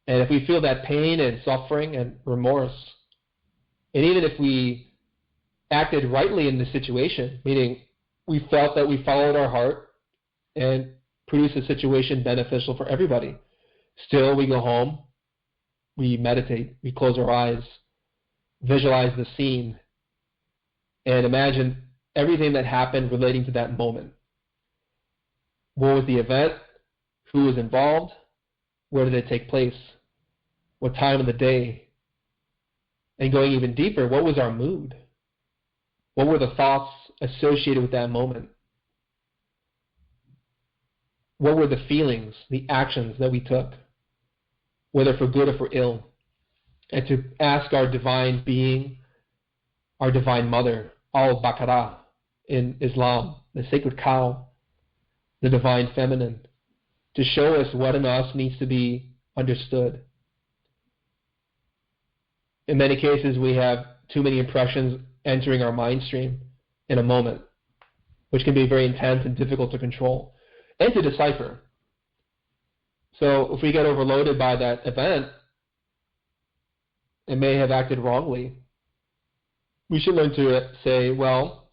And if we feel that pain and suffering and remorse, and even if we acted rightly in the situation, meaning we felt that we followed our heart and produced a situation beneficial for everybody, still we go home, we meditate, we close our eyes, visualize the scene, and imagine everything that happened relating to that moment. What was the event? Who was involved? Where did it take place? What time of the day? And going even deeper, what was our mood? What were the thoughts associated with that moment? What were the feelings, the actions that we took, whether for good or for ill? And to ask our divine being, our divine mother, al-Baqarah in Islam, the sacred cow, the divine feminine, to show us what in us needs to be understood. In many cases, we have too many impressions entering our mind stream in a moment, which can be very intense and difficult to control and to decipher. So if we get overloaded by that event and may have acted wrongly, we should learn to say, well,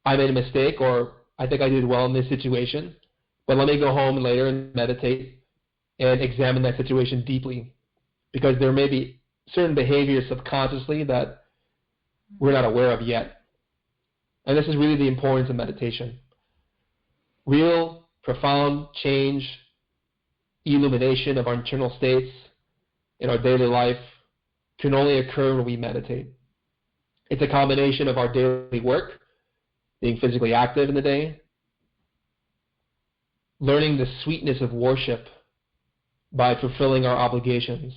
I made a mistake, or I think I did well in this situation, but let me go home later and meditate and examine that situation deeply, because there may be certain behaviors subconsciously that we're not aware of yet. And this is really the importance of meditation. Real, profound change, illumination of our internal states in our daily life can only occur when we meditate. It's a combination of our daily work, being physically active in the day, learning the sweetness of worship by fulfilling our obligations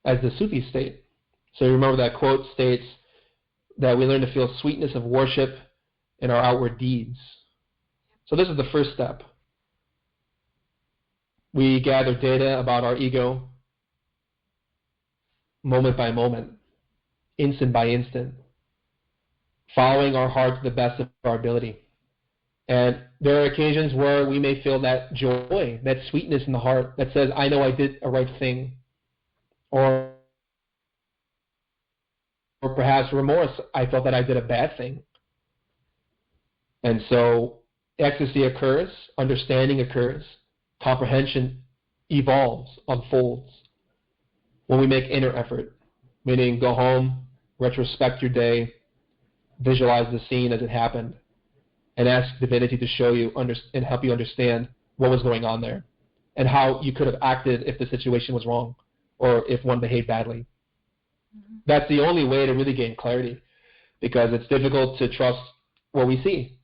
as the Sufi state. So you remember that quote states that we learn to feel sweetness of worship in our outward deeds. So this is the first step. We gather data about our ego moment by moment, instant by instant, following our heart to the best of our ability. And there are occasions where we may feel that joy, that sweetness in the heart that says, I know I did a right thing. Or perhaps remorse, I felt that I did a bad thing. And so ecstasy occurs, understanding occurs, comprehension evolves, unfolds when we make inner effort, meaning go home, retrospect your day, visualize the scene as it happened, and ask divinity to show you and help you understand what was going on there and how you could have acted if the situation was wrong or if one behaved badly. Mm-hmm. That's the only way to really gain clarity, because it's difficult to trust what we see.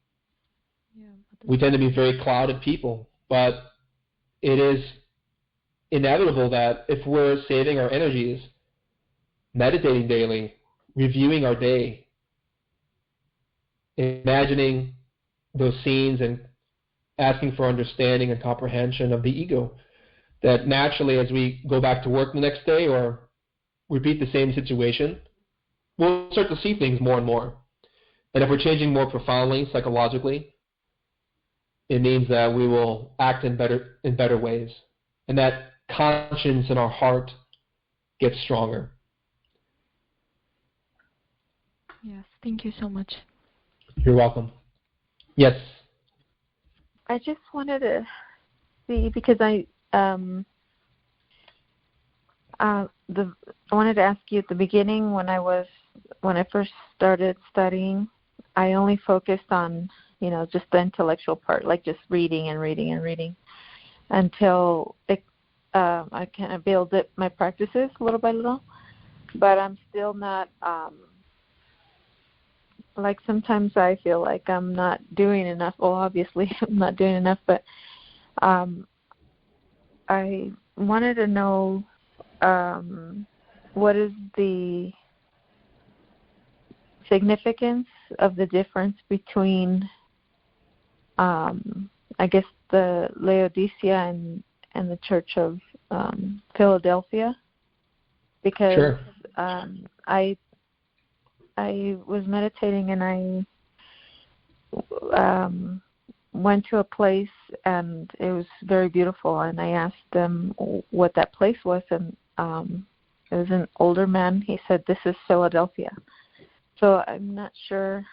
Yeah, we tend to be very clouded people, but it is inevitable that if we're saving our energies, meditating daily, reviewing our day, imagining those scenes and asking for understanding and comprehension of the ego, that naturally as we go back to work the next day or repeat the same situation, we'll start to see things more and more. And if we're changing more profoundly, psychologically, it means that we will act in better ways. And that conscience in our heart gets stronger. Yes, thank you so much. You're welcome. Yes. I just wanted to see, because I wanted to ask you at the beginning when I first started studying, I only focused on, just the intellectual part, like just reading and reading and reading, until I kind of build up my practices little by little. But I'm still not, like sometimes I feel like I'm not doing enough. Well, obviously I'm not doing enough, but I wanted to know what is the significance of the difference between, I guess, the Laodicea and the Church of Philadelphia, because Sure. I was meditating and I went to a place and it was very beautiful, and I asked them what that place was, and it was an older man. He said, "This is Philadelphia." So I'm not sure.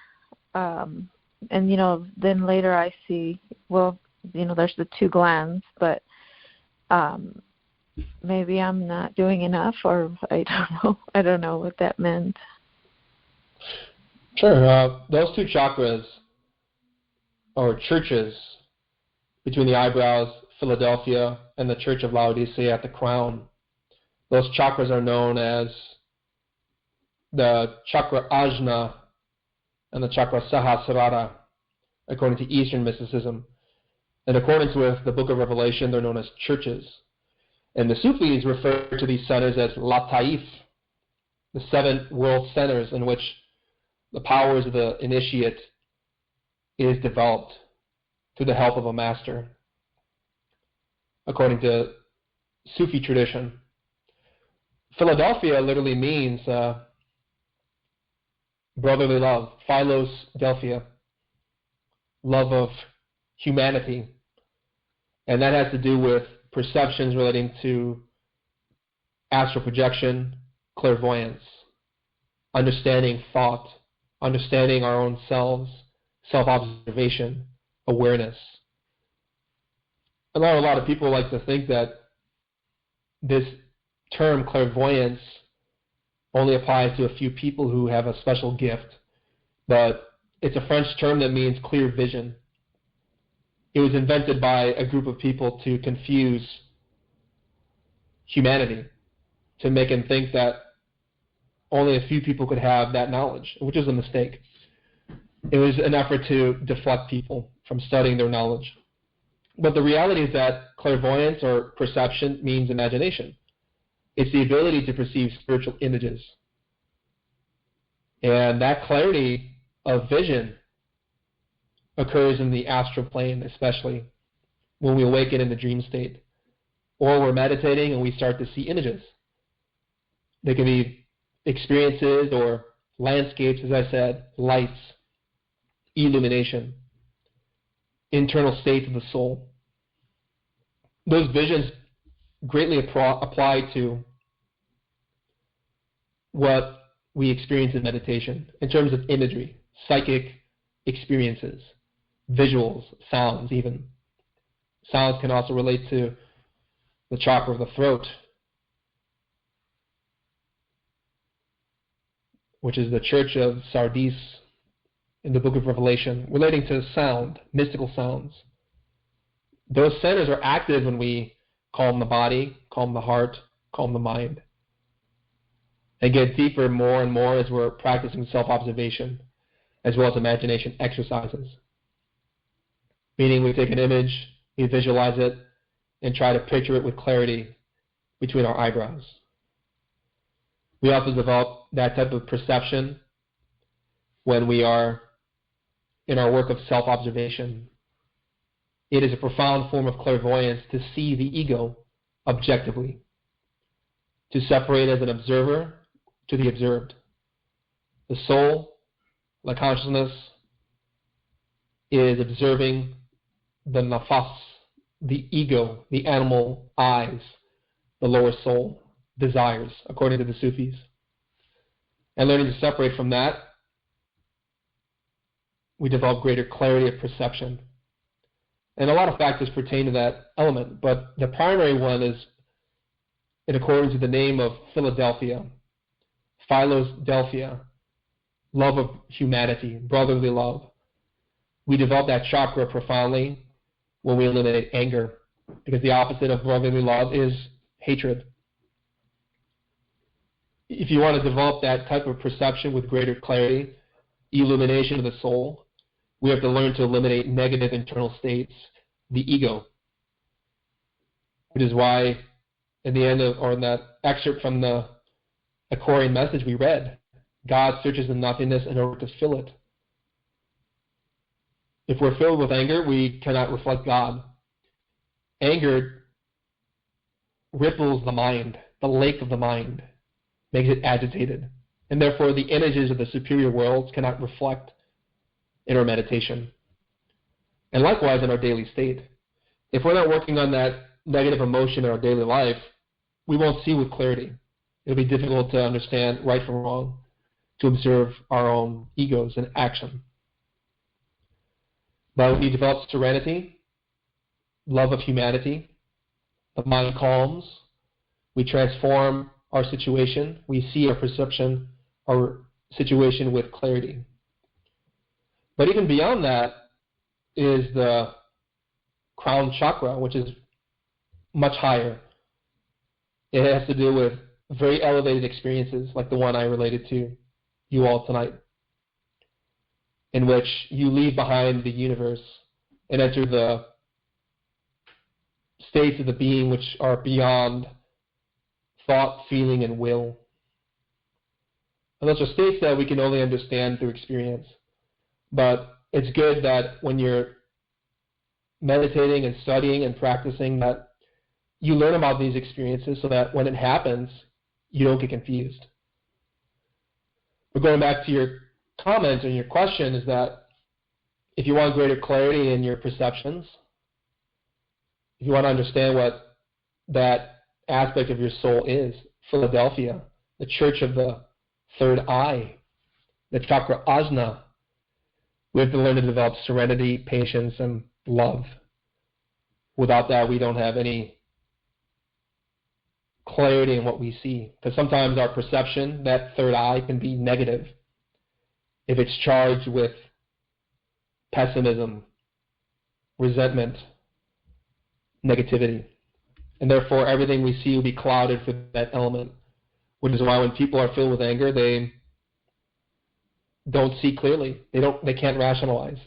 And then later I see, there's the two glands, but maybe I'm not doing enough, or I don't know. I don't know what that meant. Sure. Those two chakras, or churches, between the eyebrows, Philadelphia, and the Church of Laodicea at the crown, those chakras are known as the chakra ajna and the chakra sahasrara, according to Eastern mysticism. In accordance with the Book of Revelation, they're known as churches. And the Sufis refer to these centers as lataif, the 7 world centers in which the powers of the initiate is developed through the help of a master, according to Sufi tradition. Philadelphia literally means brotherly love, Philos Delphia, love of humanity. And that has to do with perceptions relating to astral projection, clairvoyance, understanding thought, understanding our own selves, self-observation, awareness. A lot of people like to think that this term clairvoyance only applies to a few people who have a special gift, but it's a French term that means clear vision. It was invented by a group of people to confuse humanity, to make them think that only a few people could have that knowledge, which is a mistake. It was an effort to deflect people from studying their knowledge. But the reality is that clairvoyance or perception means imagination. It's the ability to perceive spiritual images. And that clarity of vision occurs in the astral plane, especially when we awaken in the dream state. Or we're meditating and we start to see images. They can be experiences or landscapes, as I said, lights, illumination, internal states of the soul. Those visions greatly apply to what we experience in meditation in terms of imagery, psychic experiences, visuals, sounds even. Sounds can also relate to the chakra of the throat, which is the Church of Sardis in the Book of Revelation, relating to sound, mystical sounds. Those centers are active when we calm the body, calm the heart, calm the mind. And get deeper more and more as we're practicing self-observation, as well as imagination exercises. Meaning we take an image, we visualize it, and try to picture it with clarity between our eyebrows. We also develop that type of perception when we are in our work of self-observation. It is a profound form of clairvoyance to see the ego objectively, to separate as an observer to the observed. The soul, the consciousness, is observing the nafas, the ego, the animal eyes, the lower soul, desires, according to the Sufis. And learning to separate from that, we develop greater clarity of perception. And a lot of factors pertain to that element, but the primary one is in accordance with the name of Philadelphia, Philos Delphia, love of humanity, brotherly love. We develop that chakra profoundly when we eliminate anger, because the opposite of brotherly love is hatred. If you want to develop that type of perception with greater clarity, illumination of the soul, we have to learn to eliminate negative internal states, the ego. Which is why in the end of, or in that excerpt from the Aquarian message we read, God searches in nothingness in order to fill it. If we're filled with anger, we cannot reflect God. Anger ripples the mind, the lake of the mind, makes it agitated. And therefore the images of the superior worlds cannot reflect in our meditation. And likewise in our daily state. If we're not working on that negative emotion in our daily life, we won't see with clarity. It'll be difficult to understand right from wrong, to observe our own egos in action. But when you develop serenity, love of humanity, the mind calms, we transform our situation, we see our perception, our situation with clarity. But even beyond that is the crown chakra, which is much higher. It has to do with very elevated experiences like the one I related to you all tonight, in which you leave behind the universe and enter the states of the being which are beyond thought, feeling, and will. And those are states that we can only understand through experience. But it's good that when you're meditating and studying and practicing, that you learn about these experiences so that when it happens, you don't get confused. But going back to your comment and your question is that if you want greater clarity in your perceptions, if you want to understand what that aspect of your soul is, Philadelphia, the church of the third eye, the chakra ajna, we have to learn to develop serenity, patience, and love. Without that, we don't have any clarity in what we see. Because sometimes our perception, that third eye, can be negative if it's charged with pessimism, resentment, negativity. And therefore, everything we see will be clouded with that element, which is why when people are filled with anger, they don't see clearly. They can't rationalize.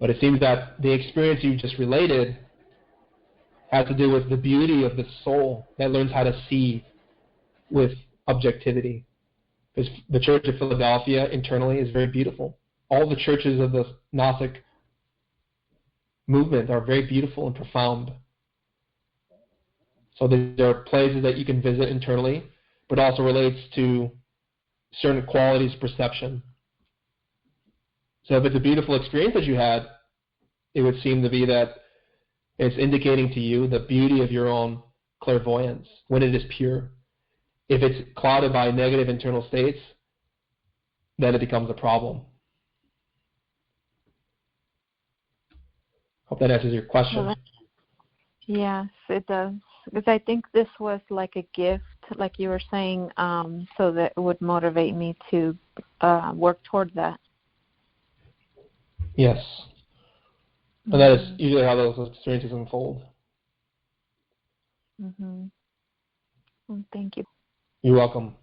But it seems that the experience you just related has to do with the beauty of the soul that learns how to see with objectivity. Because the Church of Philadelphia internally is very beautiful. All the churches of the Gnostic movement are very beautiful and profound. So there are places that you can visit internally, but also relates to certain qualities of perception. So if it's a beautiful experience that you had, it would seem to be that it's indicating to you the beauty of your own clairvoyance when it is pure. If it's clouded by negative internal states, then it becomes a problem. Hope that answers your question. Well, yes, it does. Because I think this was like a gift, like you were saying, so that it would motivate me to work toward that. Yes. And that is usually how those experiences unfold. Mm-hmm. Well, thank you. You're welcome.